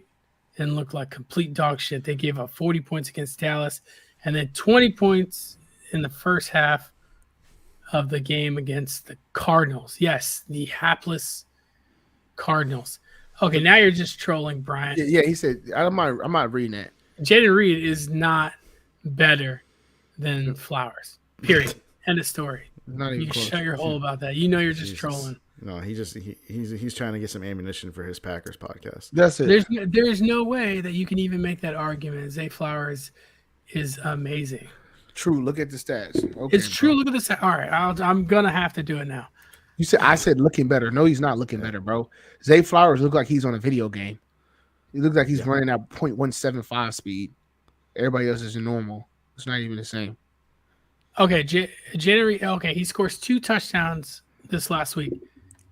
S2: and looked like complete dog shit. They gave up 40 points against Dallas and then 20 points in the first half of the game against the Cardinals. Yes, the hapless Cardinals. Okay, now you're just trolling, Brian.
S1: Yeah, he said, I'm not reading that.
S2: Jaden Reed is not better than Flowers. Period. End of story.
S1: Not even
S2: you
S1: close.
S2: Shut your hole about that. You know you're just trolling.
S3: No, he's trying to get some ammunition for his Packers podcast.
S1: That's it.
S2: There's no way that you can even make that argument. Zay Flowers is amazing.
S1: True. Look at the stats. Okay,
S2: it's true. Look at the stats. All right, I'm gonna have to do it now.
S1: I said looking better. No, he's not looking better, bro. Zay Flowers look like he's on a video game. He looks like he's running at 0.175 speed. Everybody else is normal. It's not even the same.
S2: Okay, okay, he scores 2 touchdowns this last week.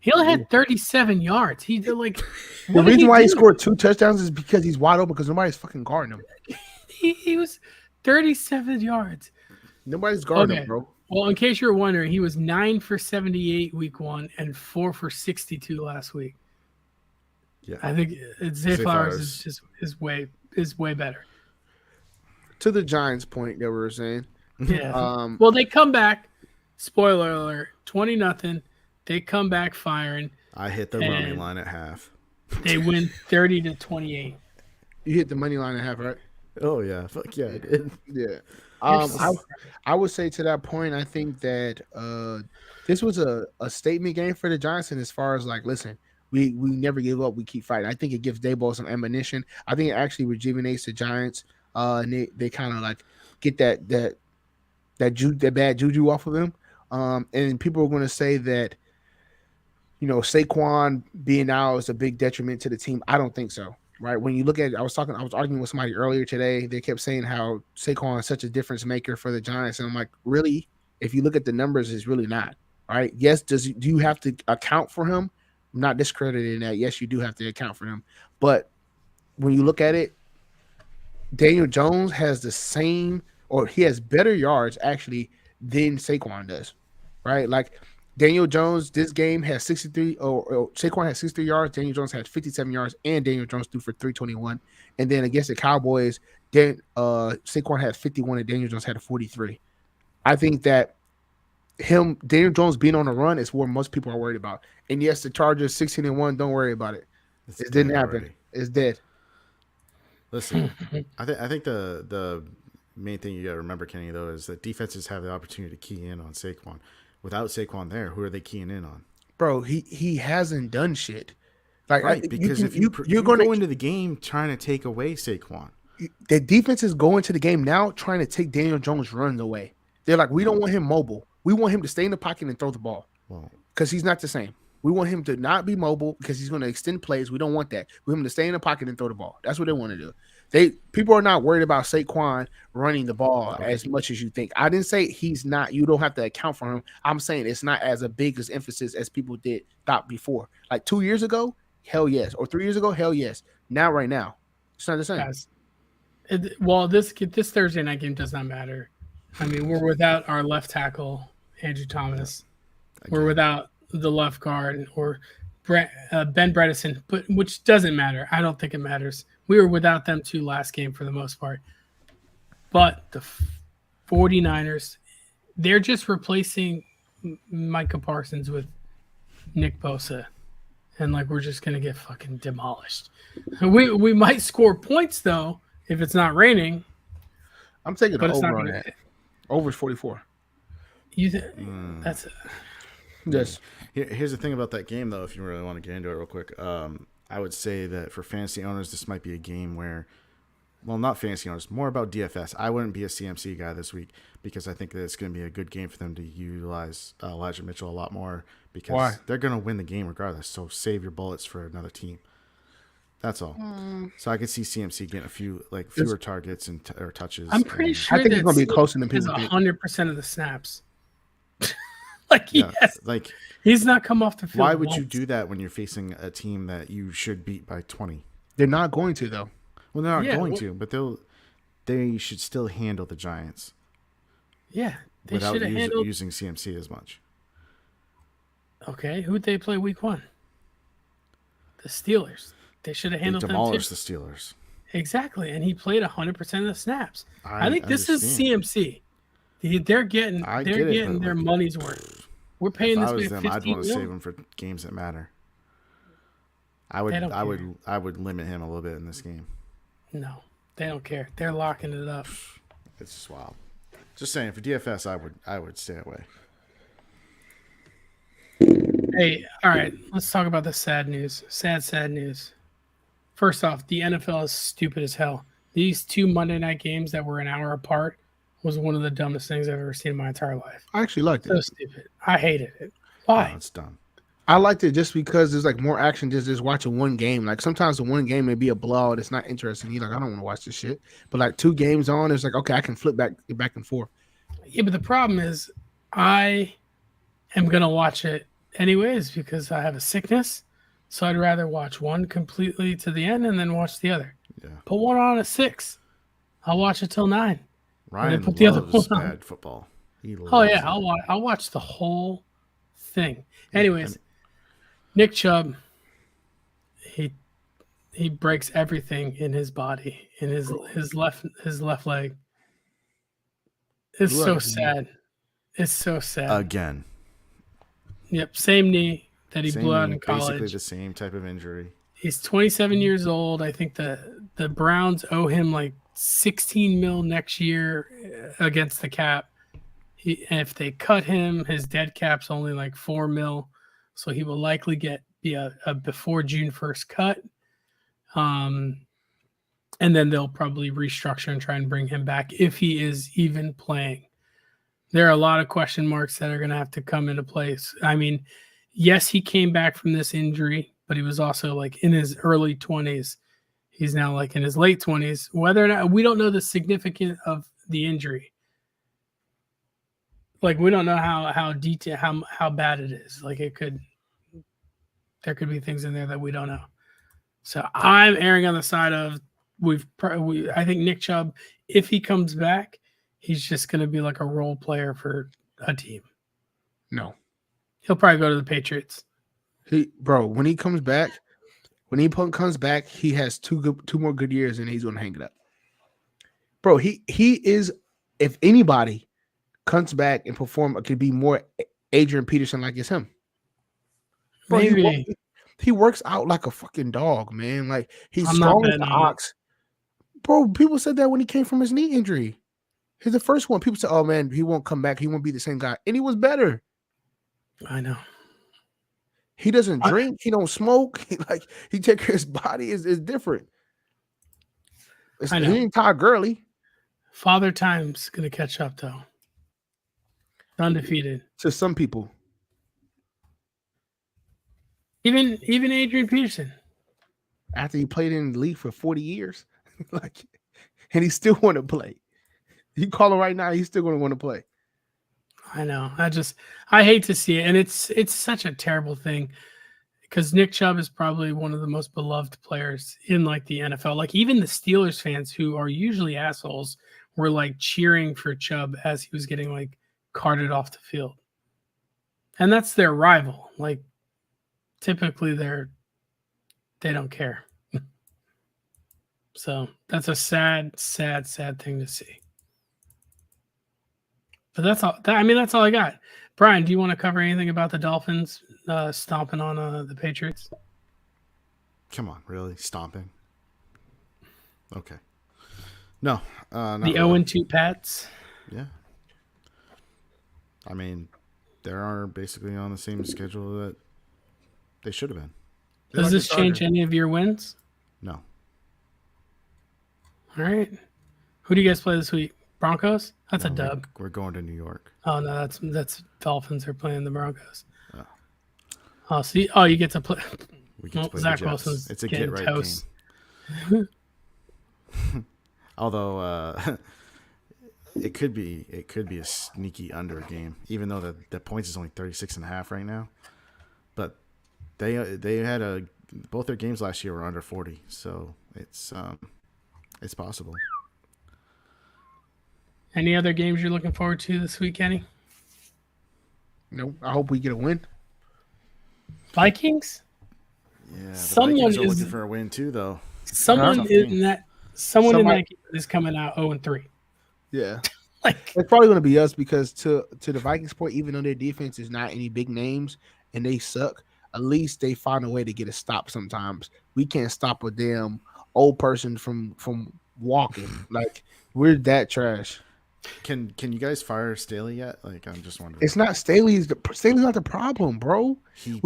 S2: He only had 37 yards. He did like
S1: the reason why he scored 2 touchdowns is because he's wide open because nobody's fucking guarding him.
S2: He was 37 yards.
S1: Nobody's guarding him, bro.
S2: Well, in case you're wondering, he was 9 for 78 week 1 and 4 for 62 last week. Yeah, I think Zay Flowers is way better.
S1: To the Giants' point that we were saying,
S2: yeah. Well, they come back. Spoiler alert: 20-0. They come back firing.
S3: I hit the money line at half.
S2: They win 30-28.
S1: You hit the money line at half, right?
S3: Oh yeah, fuck yeah, I did.
S1: Yeah. I would say to that point, I think that this was a statement game for the Giants, and as far as like, listen, we never give up, we keep fighting. I think it gives Daboll some ammunition. I think it actually rejuvenates the Giants, and they kind of like get that bad juju off of them. And people are going to say that, you know, Saquon being out is a big detriment to the team. I don't think so. Right. When you look at it, I was arguing with somebody earlier today. They kept saying how Saquon is such a difference maker for the Giants. And I'm like, really? If you look at the numbers, it's really not. All right. Yes. Do you have to account for him? I'm not discrediting that. Yes, you do have to account for him. But when you look at it, Daniel Jones has the same, or he has better yards actually than Saquon does. Right. Like, Daniel Jones, this game has 63, or Saquon has 63 yards. Daniel Jones had 57 yards, and Daniel Jones threw for 321. And then against the Cowboys, Saquon had 51, and Daniel Jones had a 43. I think that Daniel Jones being on the run is what most people are worried about. And yes, the Chargers 16-1, don't worry about it. It didn't happen. Already. It's dead.
S3: Listen, I think the main thing you got to remember, Kenny, though, is that defenses have the opportunity to key in on Saquon. Without Saquon there, who are they keying in on?
S1: Bro, he hasn't done shit. Like,
S3: right, because if you're going to go into the game trying to take away Saquon.
S1: The defense is going to the game now trying to take Daniel Jones' runs away. They're like, we don't want him mobile. We want him to stay in the pocket and throw the ball because he's not the same. We want him to not be mobile because he's going to extend plays. We don't want that. We want him to stay in the pocket and throw the ball. That's what they want to do. People are not worried about Saquon running the ball as much as you think. I didn't say he's not. You don't have to account for him. I'm saying it's not as a big as emphasis as people thought before. Like 2 years ago, hell yes. Or 3 years ago, hell yes. Now, right now, it's not the same.
S2: Yes. Well, this Thursday night game does not matter. I mean, we're without our left tackle Andrew Thomas.
S3: Again.
S2: We're without the left guard or Ben Bredesen, but which doesn't matter. I don't think it matters. We were without them too last game for the most part. But the 49ers, they're just replacing Micah Parsons with Nick Bosa. And like we're just gonna get fucking demolished. We might score points though if it's not raining.
S1: I'm taking the
S2: But it's
S1: over
S2: not
S1: on
S2: gonna-
S1: that. Over's 44.
S2: That's
S1: Yes.
S3: Here's the thing about that game, though, if you really want to get into it real quick. I would say that for fantasy owners, this might be a game where, well, not fantasy owners, more about DFS. I wouldn't be a CMC guy this week because I think that it's going to be a good game for them to utilize Elijah Mitchell a lot more because
S1: Why?
S3: they're going to win the game regardless. So save your bullets for another team. That's all. So I could see CMC getting fewer targets and or touches.
S2: I'm pretty
S3: and-
S2: sure
S1: I think it's
S2: that
S1: gonna be closer than
S2: is
S1: people think.
S2: 100% of the snaps. Like
S3: Yeah,
S2: yes, he's not come off the field.
S3: why would you
S2: once.
S3: do that when you're facing a team that you should beat by 20?
S1: They're not going to though.
S3: Well, they're not
S2: Yeah,
S3: going
S2: well-
S3: to, but they should still handle the Giants
S2: Yeah, they
S3: without
S2: should have handled.
S3: using CMC as much.
S2: Okay, who'd they play week 1? The Steelers. They should have
S3: They
S2: handled them too.
S3: demolished the Steelers.
S2: Exactly, and he played 100% of the snaps. I think this is
S3: understand.
S2: CMC. They're getting
S3: I get it, but,
S2: their
S3: like,
S2: money's worth. We're paying
S3: If
S2: this
S3: I was
S2: man
S3: them, I'd
S2: 15
S3: want to save
S2: mil.
S3: him for games that matter.
S2: They don't
S3: I would limit him a little bit in this game.
S2: No, they don't care. They're locking it up.
S3: It's just wild. Just saying, for DFS, I would stay away.
S2: Hey, all right, let's talk about the sad news. Sad news. First off, the NFL is stupid as hell. These 2 Monday night games that were an hour apart was one of the dumbest things I've ever seen in my entire life.
S1: I actually liked
S2: So
S1: it.
S2: stupid. I hated it. Why?
S3: No, it's done.
S1: I liked it just because there's like more action just watching one game. Like sometimes the one game may be a blowout. It's not interesting. You're like, I don't want to watch this shit. But like 2 games on, it's like, okay, I can flip back and forth.
S2: Yeah, but the problem is I am going to watch it anyways because I have a sickness. So I'd rather watch one completely to the end and then watch the other.
S3: Yeah.
S2: Put one on at 6. I'll watch it till 9.
S3: Ryan
S2: put the other
S3: loves
S2: one on.
S3: bad football. He
S2: Oh
S3: loves
S2: yeah,
S3: it.
S2: I'll watch the whole thing. Anyways, Nick Chubb, he breaks everything in his body, in his left leg. It's so
S1: Look,
S2: sad. It's so sad.
S3: Again.
S2: Yep, same knee that he
S3: Same
S2: blew out
S3: knee,
S2: in college.
S3: Basically the same type of injury.
S2: He's 27 years old. I think the Browns owe him like 16 mil next year against the cap. If they cut him, his dead cap's only like 4 mil, so he will likely be a before June 1st cut. And then they'll probably restructure and try and bring him back if he is even playing. There are a lot of question marks that are going to have to come into place. I mean, yes, he came back from this injury, but he was also like in his early 20s. He's now like in his late 20s. Whether or not we don't know the significance of the injury. Like we don't know how bad it is. Like there could be things in there that we don't know. So I'm erring on the side of I think Nick Chubb, if he comes back, he's just going to be like a role player for a team.
S1: No.
S2: He'll probably go to the Patriots.
S1: When he comes back, he has two more good years and he's gonna hang it up. Bro, he is, if anybody comes back and perform, could be more Adrian Peterson like it's him. Bro,
S2: Maybe.
S1: he works out like a fucking dog, man. Like he's
S2: I'm not
S1: strong as
S2: betting
S1: the
S2: on it.
S1: ox. Bro, people said that when he came from his knee injury. He's the first one. People said, oh man, he won't come back. He won't be the same guy. And he was better.
S2: I know.
S1: He doesn't drink. He don't smoke. He take care of his body. Is different.
S2: I know.
S1: He ain't Todd Gurley.
S2: Father Time's going to catch up, though. Undefeated.
S1: To some people.
S2: Even Adrian Peterson.
S1: After he played in the league for 40 years. And he still want to play. You call him right now, he's still going to want to play.
S2: I know. I hate to see it. And it's such a terrible thing because Nick Chubb is probably one of the most beloved players in like the NFL. Like even the Steelers fans, who are usually assholes, were like cheering for Chubb as he was getting like carted off the field. And that's their rival. Like, typically they don't care. So that's a sad thing to see. But that's all. That's all I got. Brian, do you want to cover anything about the Dolphins stomping on the Patriots?
S3: Come on, really? Stomping? Okay. No.
S2: The
S3: really.
S2: 0-2 Pats?
S3: Yeah. I mean, they are basically on the same schedule that they should have been.
S2: Does this change any of your wins?
S3: No.
S2: All right. Who do you guys play this week? Broncos? That's a dub.
S3: We're going to New York.
S2: Oh no, that's Dolphins are playing the Broncos.
S3: Oh.
S2: Oh, see, you get to play.
S3: We get to play
S2: Zach
S3: the Jets.
S2: Wilson's
S3: It's a
S2: getting
S3: get right
S2: toast.
S3: game. Although it could be a sneaky under game, even though the points is only 36.5 right now. But they had both their games last year were under 40, so it's possible.
S2: Any other games you're looking forward to this week, Kenny?
S1: No, I hope we get a win.
S2: Vikings?
S3: Yeah, the
S2: Someone
S3: Vikings are
S2: is
S3: looking for a win too, though.
S2: Someone in that game is coming out 0-3.
S1: Yeah.
S2: Like,
S1: it's probably going to be us because to the Vikings point, even though their defense is not any big names and they suck, at least they find a way to get a stop sometimes. We can't stop a damn old person from walking. Like, we're that trash.
S3: Can you guys fire Staley yet? Like, I'm just wondering.
S1: It's not Staley's not the problem, bro.
S3: He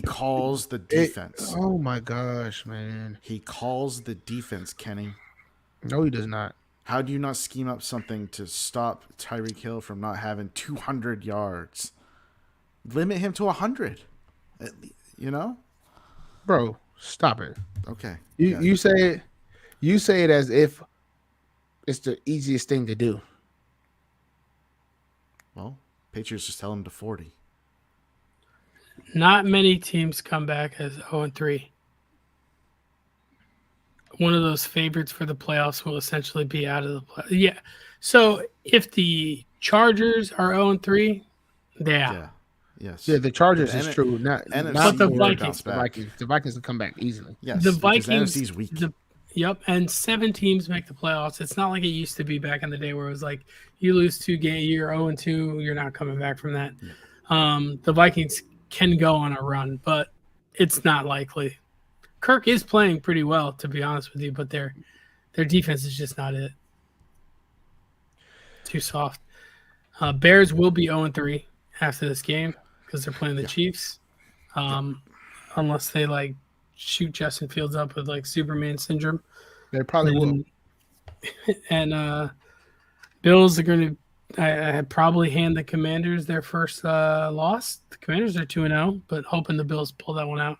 S3: calls the defense.
S1: Oh my gosh, man.
S3: He calls the defense, Kenny.
S1: No, he does not.
S3: How do you not scheme up something to stop Tyreek Hill from not having 200 yards? Limit him to 100. You know?
S1: Bro, stop it.
S3: Okay.
S1: You say it as if it's the easiest thing to do.
S3: Well, Patriots just tell him to 40.
S2: Not many teams come back as 0-3. One of those favorites for the playoffs will essentially be out of the play. Yeah. So if the Chargers are 0-3,
S3: Yeah. Yes.
S1: Yeah, the Chargers is true. Not
S2: the Vikings.
S1: The Vikings will come back easily.
S3: Yes.
S2: The Vikings.
S3: NFC's weak.
S2: Yep, and 7 teams make the playoffs. It's not like it used to be back in the day where it was like you lose 2 games, you're 0-2, you're not coming back from that. Yeah. The Vikings can go on a run, but it's not likely. Kirk is playing pretty well, to be honest with you, but their defense is just not it. Too soft. Bears will be 0-3 after this game because they're playing the Chiefs, unless they shoot Justin Fields up with Superman syndrome.
S1: They probably will.
S2: And Bills are going to I probably hand the Commanders their first loss. The Commanders are 2-0, but hoping the Bills pull that one out.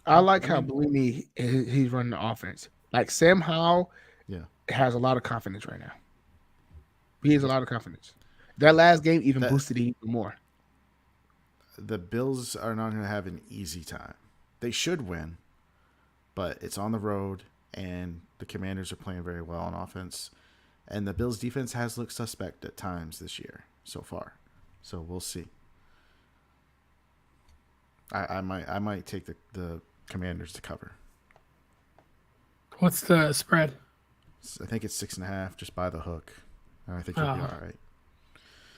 S1: I like how Bloomy he's running the offense. Like Sam Howell has a lot of confidence right now. He has a lot of confidence. That last game even boosted it even more.
S3: The Bills are not going to have an easy time. They should win, but it's on the road, and the Commanders are playing very well on offense. And the Bills' defense has looked suspect at times this year so far. So we'll see. I might take the Commanders to cover.
S2: What's the spread?
S3: I think it's 6.5, just by the hook. And I think you'll be all right.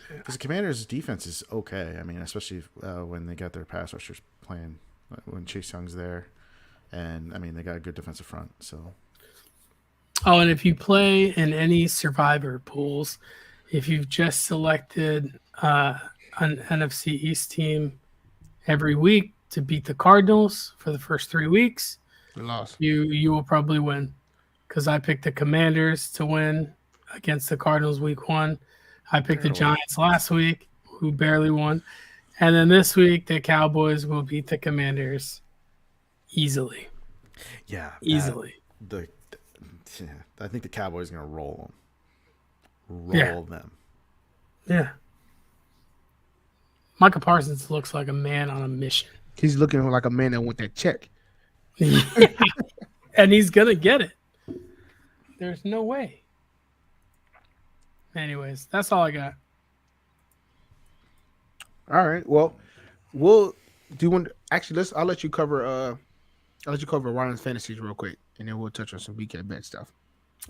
S3: Because the Commanders' defense is okay. I mean, especially when they got their pass rushers playing, when Chase Young's there. And, I mean, they got a good defensive front. So.
S2: Oh, and if you play in any survivor pools, if you've just selected an NFC East team every week to beat the Cardinals for the first 3 weeks, you will probably win. Because I picked the Commanders to win against the Cardinals week 1. I picked the Giants last week, who barely won. And then this week, the Cowboys will beat the Commanders easily.
S3: Yeah.
S2: Easily.
S3: I think the Cowboys are going to roll them.
S2: Yeah. Micah Parsons looks like a man on a mission.
S1: He's looking like a man that want that check.
S2: Yeah. And he's going to get it. There's no way. Anyways, that's all I got.
S1: All right. Well, Well, do you want? Actually, I'll let you cover. I'll let you cover Ryan's fantasies real quick, and then we'll touch on some BK bet stuff.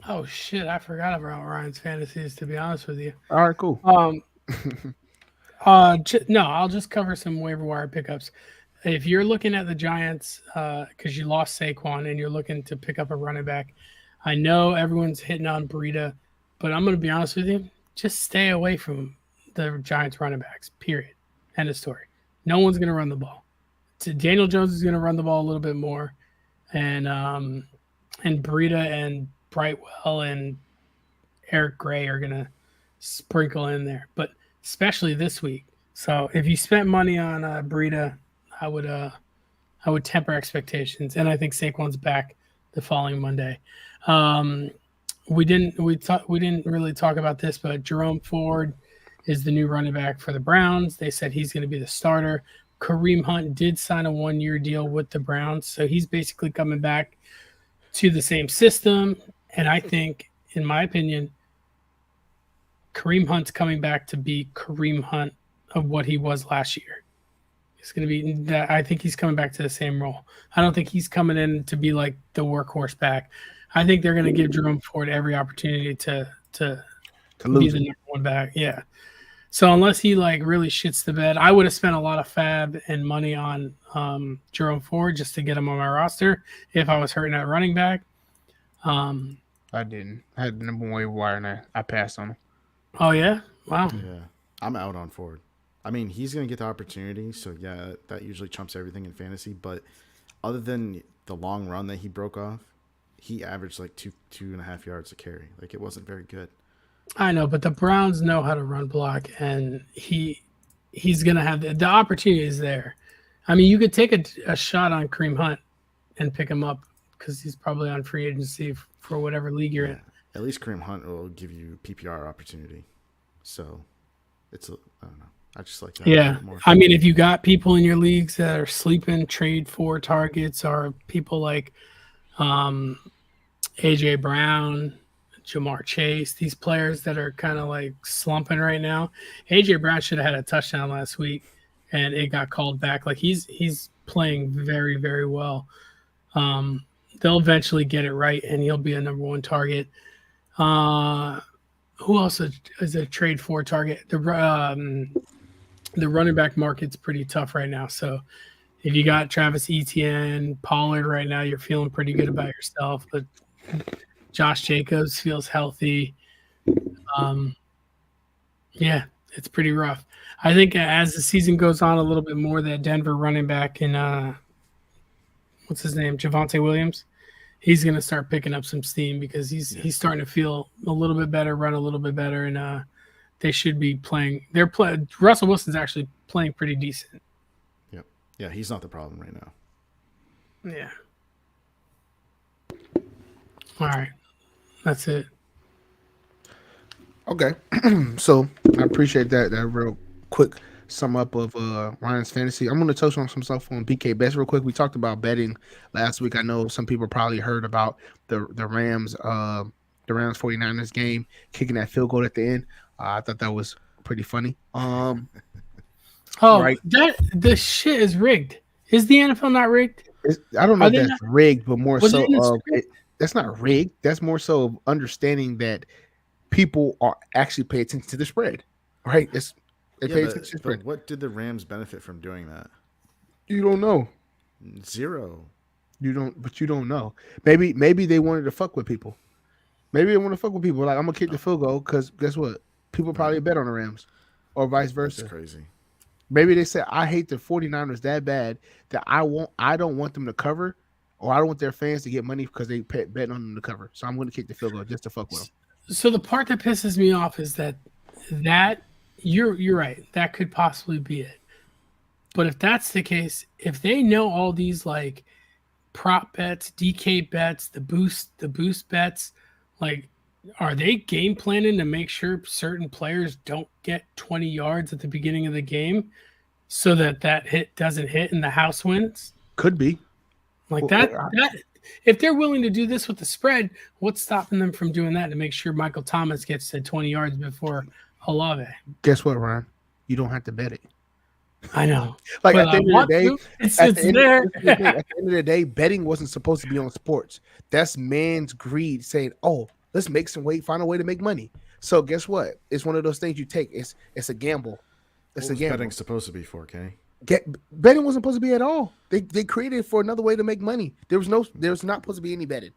S2: Oh shit, I forgot about Ryan's fantasies. To be honest with you,
S1: All right, cool.
S2: No, I'll just cover some waiver wire pickups. If you're looking at the Giants, because you lost Saquon and you're looking to pick up a running back, I know everyone's hitting on Breida, but I'm going to be honest with you. Just stay away from the Giants running backs, period. End of story. No one's going to run the ball. Daniel Jones is going to run the ball a little bit more. And Breida and Brightwell and Eric Gray are going to sprinkle in there, but especially this week. So if you spent money on Breida, I would temper expectations, and I think Saquon's back the following Monday. We didn't really talk about this, but Jerome Ford is the new running back for the Browns. They said he's going to be the starter. Kareem Hunt did sign a 1-year deal with the Browns, so he's basically coming back to the same system. And I think, in my opinion, Kareem Hunt's coming back to be Kareem Hunt of what he was last year. It's going to be that. I think he's coming back to the same role. I don't think he's coming in to be like the workhorse back. I think they're going to give Jerome Ford every opportunity to be the number one back. Yeah. So unless he like really shits the bed, I would have spent a lot of fab and money on Jerome Ford just to get him on my roster if I was hurting at running back.
S1: I didn't. I had the number one waiver wire and I passed on him.
S2: Oh yeah, wow.
S3: Yeah, I'm out on Ford. I mean, he's going to get the opportunity, so yeah, that usually trumps everything in fantasy. But other than the long run that he broke off, he averaged like 2.5 yards a carry. Like, it wasn't very good.
S2: I know, but the Browns know how to run block, and he's going to have the opportunity is there. I mean, you could take a shot on Kareem Hunt and pick him up because he's probably on free agency for whatever league you're in.
S3: At least Kareem Hunt will give you PPR opportunity. So I don't know. I just like that.
S2: Yeah. I mean, if you got people in your leagues that are sleeping, trade for targets, or people like AJ Brown, Jamar Chase, these players that are kind of like slumping right now. AJ Brown should have had a touchdown last week and it got called back. Like he's playing very, very well. They'll eventually get it right and he'll be a number one target. Who else is a trade for target? The running back market's pretty tough right now. So if you got Travis Etienne, Pollard right now, you're feeling pretty good about yourself. But Josh Jacobs feels healthy. Yeah, it's pretty rough. I think as the season goes on a little bit more, that Denver running back and what's his name, Javonte Williams, he's going to start picking up some steam because he's starting to feel a little bit better, run a little bit better, and they should be playing. Russell Wilson's actually playing pretty decent.
S3: Yep. Yeah, he's not the problem right now.
S2: Yeah. All right. That's it.
S1: Okay. So I appreciate that real quick sum up of Ryan's fantasy. I'm going to touch on some stuff on BK Bets real quick. We talked about betting last week. I know some people probably heard about the Rams 49ers game, kicking that field goal at the end. I thought that was pretty funny. Right.
S2: The shit is rigged. Is the NFL not rigged?
S1: I don't know if that's rigged, but more so that's not rigged. That's more so of understanding that people are actually pay attention to the spread, right? They pay attention to the spread.
S3: What did the Rams benefit from doing that?
S1: You don't know.
S3: Zero.
S1: You don't know. Maybe they wanted to fuck with people. Maybe they want to fuck with people. Like, I'm gonna kick the field goal because guess what? People probably bet on the Rams, or vice versa.
S3: That's crazy.
S1: Maybe they said, I hate the 49ers that bad that I don't want them to cover, or I don't want their fans to get money because they bet on them to cover. So I'm going to kick the field goal just to fuck with them.
S2: So the part that pisses me off is that you're right. That could possibly be it. But if that's the case, if they know all these like prop bets, DK bets, the boost bets, like, are they game planning to make sure certain players don't get 20 yards at the beginning of the game so that hit doesn't hit and the house wins?
S1: Could be.
S2: Like that if they're willing to do this with the spread, what's stopping them from doing that to make sure Michael Thomas gets to 20 yards before Olave?
S1: Guess what, Ryan? You don't have to bet it.
S2: I know.
S1: Like
S2: But
S1: at the
S2: I
S1: end of
S2: want
S1: the day,
S2: to. It's
S1: at the end,
S2: there.
S1: this is the thing, at the end of the day, betting wasn't supposed to be on sports. That's man's greed saying, "Oh, let's make some way, find a way to make money." So guess what? It's one of those things you take. It's a gamble. It's
S3: What
S1: a
S3: was
S1: gamble.
S3: betting supposed to be for, Kenny?
S1: Betting wasn't supposed to be at all. They created it for another way to make money. There's not supposed to be any betting.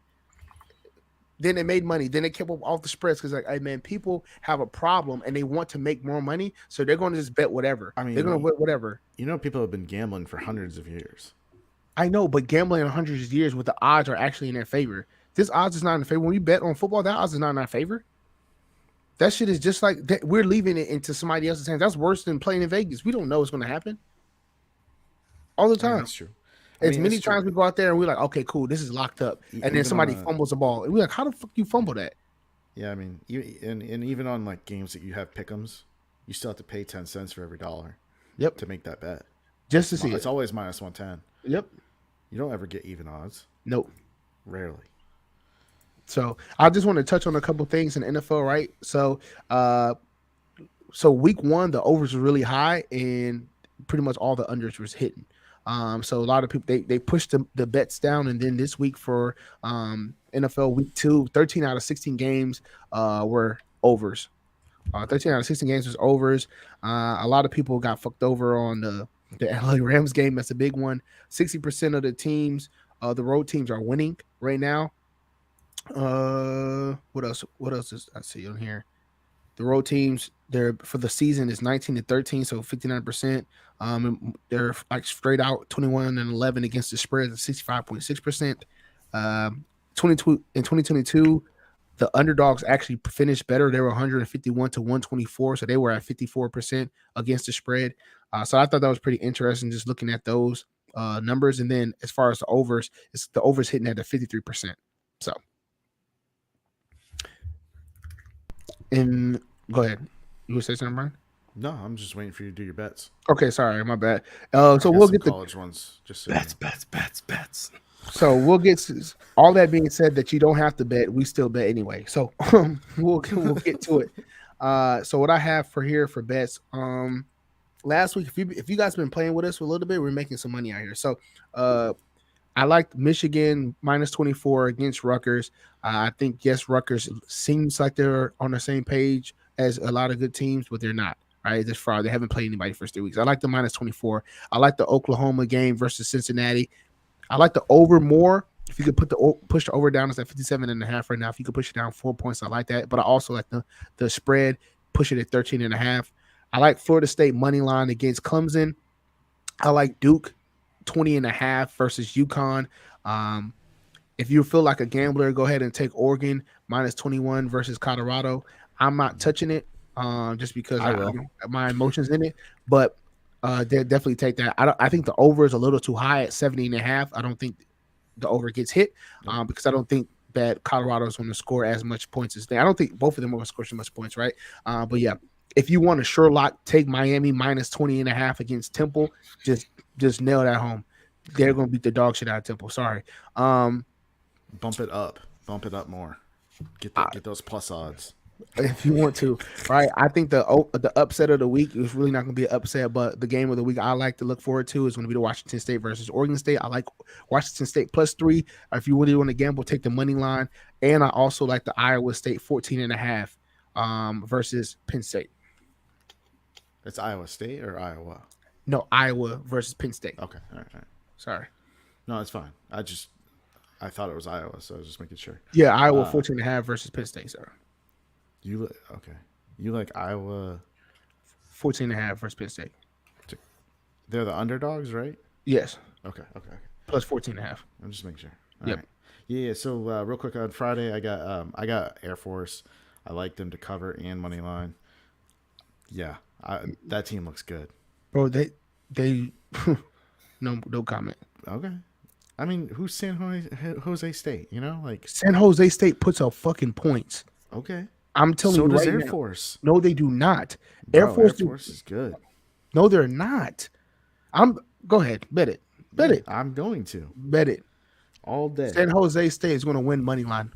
S1: Then they made money. Then they kept up all the spreads because, like, hey man, people have a problem and they want to make more money, so they're going to just bet whatever.
S3: I mean,
S1: they're going to bet whatever.
S3: You know, people have been gambling for hundreds of years.
S1: I know, but gambling in hundreds of years, with the odds are actually in their favor. This odds is not in favor. When you bet on football, that odds is not in our favor. That shit is just like that. We're leaving it into somebody else's hands. That's worse than playing in Vegas. We don't know what's going to happen all the
S3: I mean,
S1: time.
S3: that's true.
S1: As many times we go out there and we're like, okay, cool, this is locked up, and then somebody fumbles the ball, and we're like, how the fuck you fumble that?
S3: Yeah, I mean, and even on like games that you have pick'ems, you still have to pay 10 cents for every dollar.
S1: Yep.
S3: To make that bet,
S1: Just to see
S3: it's always minus 110.
S1: Yep.
S3: You don't ever get even odds.
S1: Nope.
S3: Rarely.
S1: So I just want to touch on a couple things in NFL, right? So, so week one, the overs were really high, and pretty much all the unders was hitting. So a lot of people they pushed the bets down, and then this week for NFL week 2, 13 out of 16 games were overs. 13 out of 16 games was overs. A lot of people got fucked over on the LA Rams game. That's a big one. 60% of the teams, the road teams, are winning right now. What else? What else is I see on here? The road teams, they're for the season is 19-13, so 59%. They're like straight out 21-11 against the spread, 65.6%. 2022, the underdogs actually finished better. They were 151-124, so they were at 54% against the spread. So I thought that was pretty interesting, just looking at those numbers. And then as far as the overs, it's the overs hitting at a 53%. So. And go ahead. You would say something, Brian?
S3: No, I'm just waiting for you to do your bets.
S1: Okay, sorry, my bad. So we'll get the
S3: college ones. Just so
S2: bets.
S1: So we'll get all that being said that you don't have to bet. We still bet anyway. So we'll get to it. So what I have for here for bets. Last week, if you guys been playing with us for a little bit, we're making some money out here. So I liked Michigan minus 24 against Rutgers. I think, yes, Rutgers seems like they're on the same page as a lot of good teams, but they're not. Right, this far they haven't played anybody for 3 weeks. I like the minus 24. I like the Oklahoma game versus Cincinnati. I like the over more. If you could push the over down, it's at 57.5 right now. If you could push it down 4 points, I like that. But I also like the spread, push it at 13.5. I like Florida State money line against Clemson. I like Duke 20.5 versus UConn. If you feel like a gambler, go ahead and take Oregon minus 21 versus Colorado. I'm not touching it just because my emotions in it, but definitely take that. I think the over is a little too high at 70.5. I don't think the over gets hit because I don't think that Colorado is going to score as much points as they. I don't think both of them are going to score so much points, right? But yeah, if you want to sure lock, take Miami minus 20.5 against Temple. Just nail that home. They're going to beat the dog shit out of Temple. Sorry.
S3: Bump it up more. Get those plus odds.
S1: If you want to, right? I think the upset of the week is really not going to be an upset, but the game of the week I like to look forward to is going to be the Washington State versus Oregon State. I like Washington State +3. If you really want to gamble, take the money line, and I also like the Iowa State 14.5 versus Penn State.
S3: It's Iowa State or Iowa?
S1: No, Iowa versus Penn State.
S3: Okay, all right.
S1: Sorry.
S3: No, it's fine. I thought it was Iowa, so I was just making sure.
S1: Yeah, Iowa 14.5 versus Penn State, sir.
S3: You like Iowa
S1: 14.5 versus Penn State.
S3: They're the underdogs, right?
S1: Yes.
S3: Okay.
S1: Plus 14.5.
S3: I'm just making sure.
S1: Yep.
S3: Right. Yeah. So real quick on Friday, I got Air Force. I like them to cover and money line. Yeah, that team looks good.
S1: Bro, they no comment.
S3: Okay. I mean, who's San Jose State? You know, like
S1: San Jose State puts up fucking points.
S3: Okay.
S1: I'm telling you
S3: right now. So
S1: does
S3: Air Force.
S1: No, they do not.
S3: Bro,
S1: Air Force
S3: is good.
S1: No, they're not. Go ahead. Bet it.
S3: I'm going to.
S1: Bet it.
S3: All day.
S1: San Jose State is going to win money line.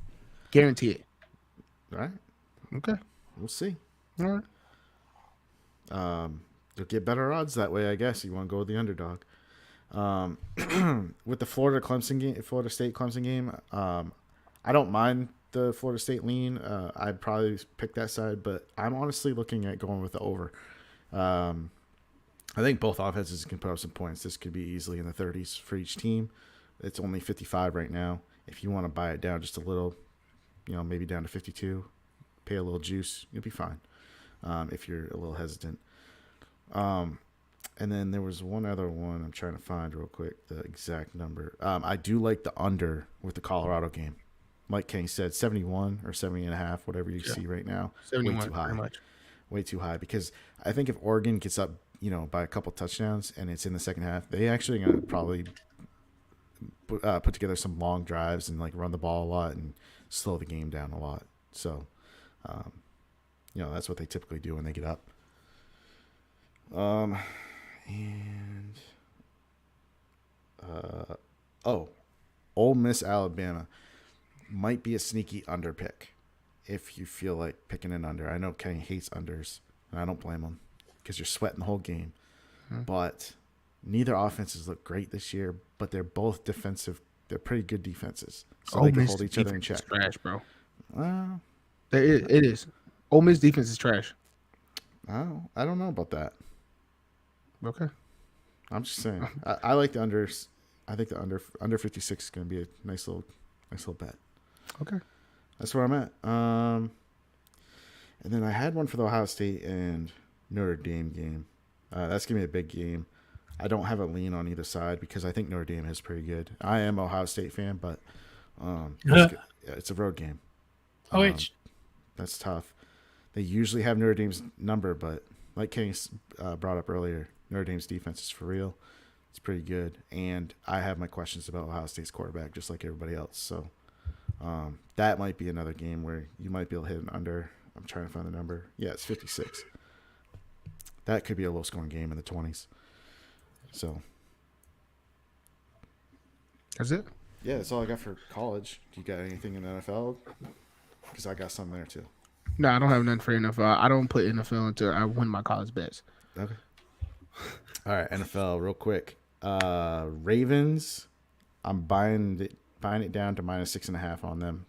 S1: Guarantee it.
S3: All right.
S1: Okay.
S3: We'll see.
S1: All right.
S3: You'll get better odds that way, I guess. You want to go with the underdog. With the Florida State Clemson game, I don't mind the Florida State lean. I'd probably pick that side, but I'm honestly looking at going with the over. I think both offenses can put up some points. This could be easily in the 30s for each team. It's only 55 right now. If you want to buy it down just a little, maybe down to 52, pay a little juice, you'll be fine. If you're a little hesitant. And then there was one other one I'm trying to find real quick, the exact number. I do like the under with the Colorado game. Like Kenny said, 71 or 70.5, whatever you see right now.
S1: 71,
S3: way too high.
S1: pretty much.
S3: Way too high, because I think if Oregon gets up, by a couple touchdowns and it's in the second half, they actually going to probably put together some long drives and like run the ball a lot and slow the game down a lot. So, that's what they typically do when they get up. Ole Miss Alabama might be a sneaky under pick if you feel like picking an under. I know Kenny hates unders, and I don't blame him because you're sweating the whole game. But neither offenses look great this year, but they're both defensive. They're pretty good defenses, so they can hold each other in check.
S1: Trash, bro. It is. Ole Miss defense is trash.
S3: I don't know about that.
S1: Okay.
S3: I'm just saying. I like the unders. I think the under 56 is going to be a nice little bet.
S1: Okay.
S3: That's where I'm at. And then I had one for the Ohio State and Notre Dame game. That's going to be a big game. I don't have a lean on either side because I think Notre Dame is pretty good. I am an Ohio State fan, but it's a road game. That's tough. They usually have Notre Dame's number, but like Kenny brought up earlier, Notre Dame's defense is for real. It's pretty good. And I have my questions about Ohio State's quarterback just like everybody else. So that might be another game where you might be able to hit an under. I'm trying to find the number. Yeah, it's 56. That could be a low-scoring game in the 20s. So.
S1: That's it?
S3: Yeah, that's all I got for college. Do you got anything in the NFL? Because I got some there too.
S1: No, I don't have nothing for NFL. I don't put NFL until I win my college bets.
S3: Okay. All right, NFL, real quick. Ravens, I'm buying it down to -6.5 on them.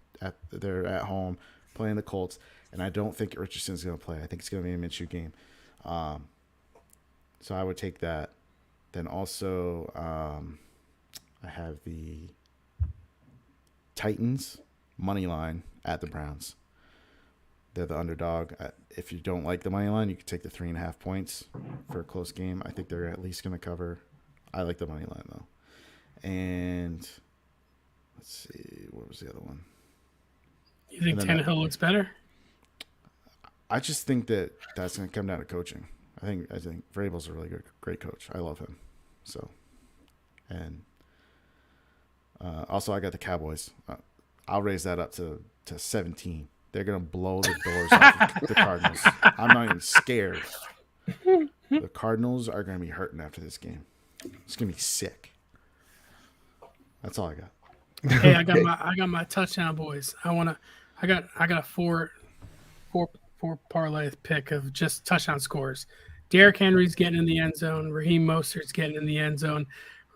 S3: They're at home playing the Colts, and I don't think Richardson's going to play. I think it's going to be a Minshew game. So I would take that. Then also, I have the Titans money line at the Browns. They're the underdog. If you don't like the money line, you can take the 3.5 points for a close game. I think they're at least going to cover. I like the money line though. And let's see, what was the other one?
S2: You think Tannehill looks better?
S3: I just think that's going to come down to coaching. I think Vrabel's a really great coach. I love him. So, and also I got the Cowboys. I'll raise that up to 17. They're going to blow the doors off the Cardinals. I'm not even scared. The Cardinals are going to be hurting after this game. It's going to be sick. That's all I got.
S2: Hey, I got my touchdown boys. I got a four parlay pick of just touchdown scores. Derrick Henry's getting in the end zone. Raheem Mostert's getting in the end zone.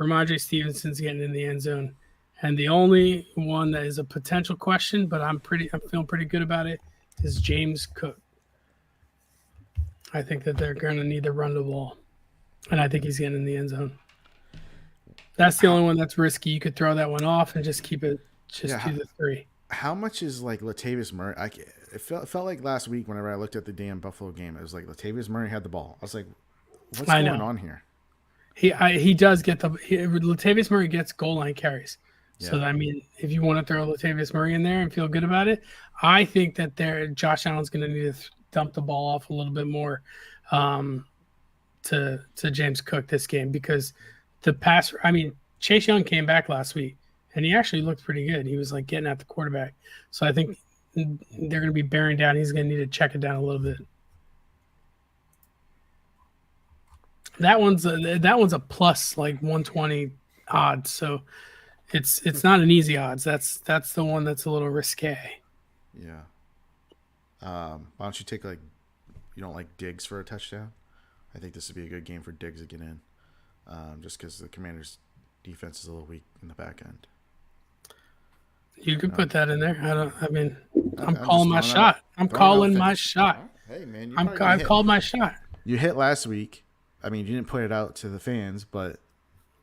S2: Ramondre Stevenson's getting in the end zone. And the only one that is a potential question, but I'm feeling pretty good about it, is James Cook. I think that they're going to need to run the ball, and I think he's getting in the end zone. That's the only one that's risky. You could throw that one off and just keep it to the 3.
S3: How much is like Latavius Murray? It felt like last week whenever I looked at the damn Buffalo game, it was like Latavius Murray had the ball. I was like, what's going on here?
S2: He does get Latavius Murray gets goal line carries.
S3: Yeah.
S2: So, I mean, if you want to throw Latavius Murray in there and feel good about it, I think that Josh Allen's going to need to dump the ball off a little bit more to James Cook this game because Chase Young came back last week, and he actually looked pretty good. He was, like, getting at the quarterback. So I think they're going to be bearing down. He's going to need to check it down a little bit. That one's a plus, like, 120 odds, so – It's not an easy odds. That's the one that's a little risque.
S3: Yeah. Why don't you take you don't like Diggs for a touchdown? I I think this would be a good game for Diggs to get in, just because the Commanders' defense is a little weak in the back end.
S2: You could put that in there. I'm
S3: I'm
S2: calling my
S3: just
S2: shot. I'm calling my
S3: things.
S2: shot.
S3: Hey man,
S2: I called my shot.
S3: You hit last week. I mean, you didn't put it out to the fans, but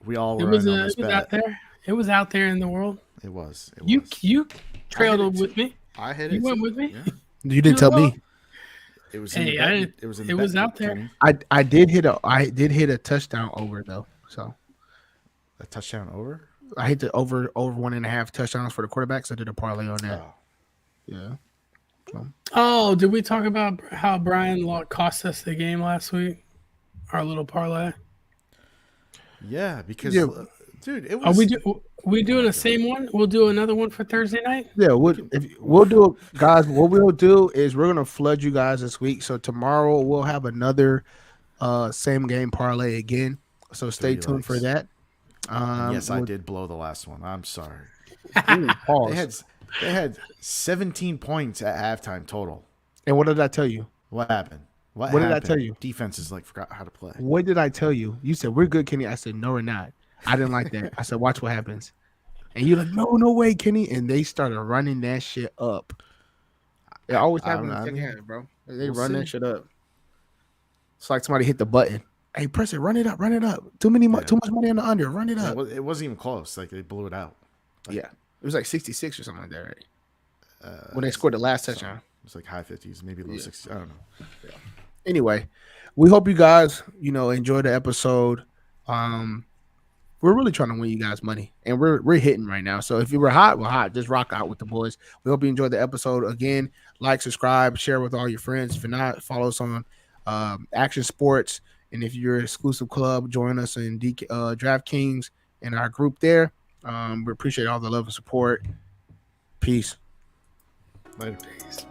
S3: we all
S2: It
S3: were
S2: was
S3: in on this bet.
S2: out there. It was out there in the world.
S3: It was.
S2: You trailed with me.
S3: I hit
S2: You
S3: it.
S2: went with me.
S3: Yeah.
S1: You didn't tell me.
S3: It was.
S2: Hey,
S3: it was.
S2: it was out there.
S3: Kenny.
S1: I did hit a touchdown over though. So
S3: A touchdown over.
S1: I hit the over 1.5 touchdowns for the quarterbacks. I did a parlay on that.
S3: Oh.
S1: Yeah.
S2: Oh, did we talk about how Brian cost us the game last week? Our little parlay.
S3: Yeah, because dude, it was.
S2: Are we doing the same one? We'll do another one for Thursday night.
S1: Yeah, we'll do it, guys. What we'll do is we're gonna flood you guys this week. So tomorrow we'll have another same game parlay again. So stay tuned for that.
S3: Yes, I did blow the last one. I'm sorry.
S1: Pause.
S3: They had 17 points at halftime total.
S1: And what did I tell you?
S3: What happened? What
S1: did I tell you?
S3: Defenses forgot how to play.
S1: What did I tell you? You said we're good, Kenny. I said no, we're not. I didn't like that. I said watch what happens. And you're like, no way, Kenny. And they started running that shit up. It always happens in the second half, bro. They run that shit up. It's like somebody hit the button. Hey, press it. Run it up. Run it up. Too much money on the under. Run it up.
S3: It wasn't even close. Like, they blew it out.
S1: Yeah. It was like 66 or something like that, right? When they scored the last touchdown.
S3: It was like high 50s, maybe low 60s. I don't know.
S1: Yeah. Anyway, we hope you guys, enjoy the episode. We're really trying to win you guys money, and we're hitting right now. So if you were hot, we're hot. Just rock out with the boys. We hope you enjoyed the episode. Again, like, subscribe, share with all your friends. If you're not, follow us on Action Sports. And if you're an exclusive club, join us in DraftKings in our group there. We appreciate all the love and support. Peace.
S3: Later.
S2: Peace.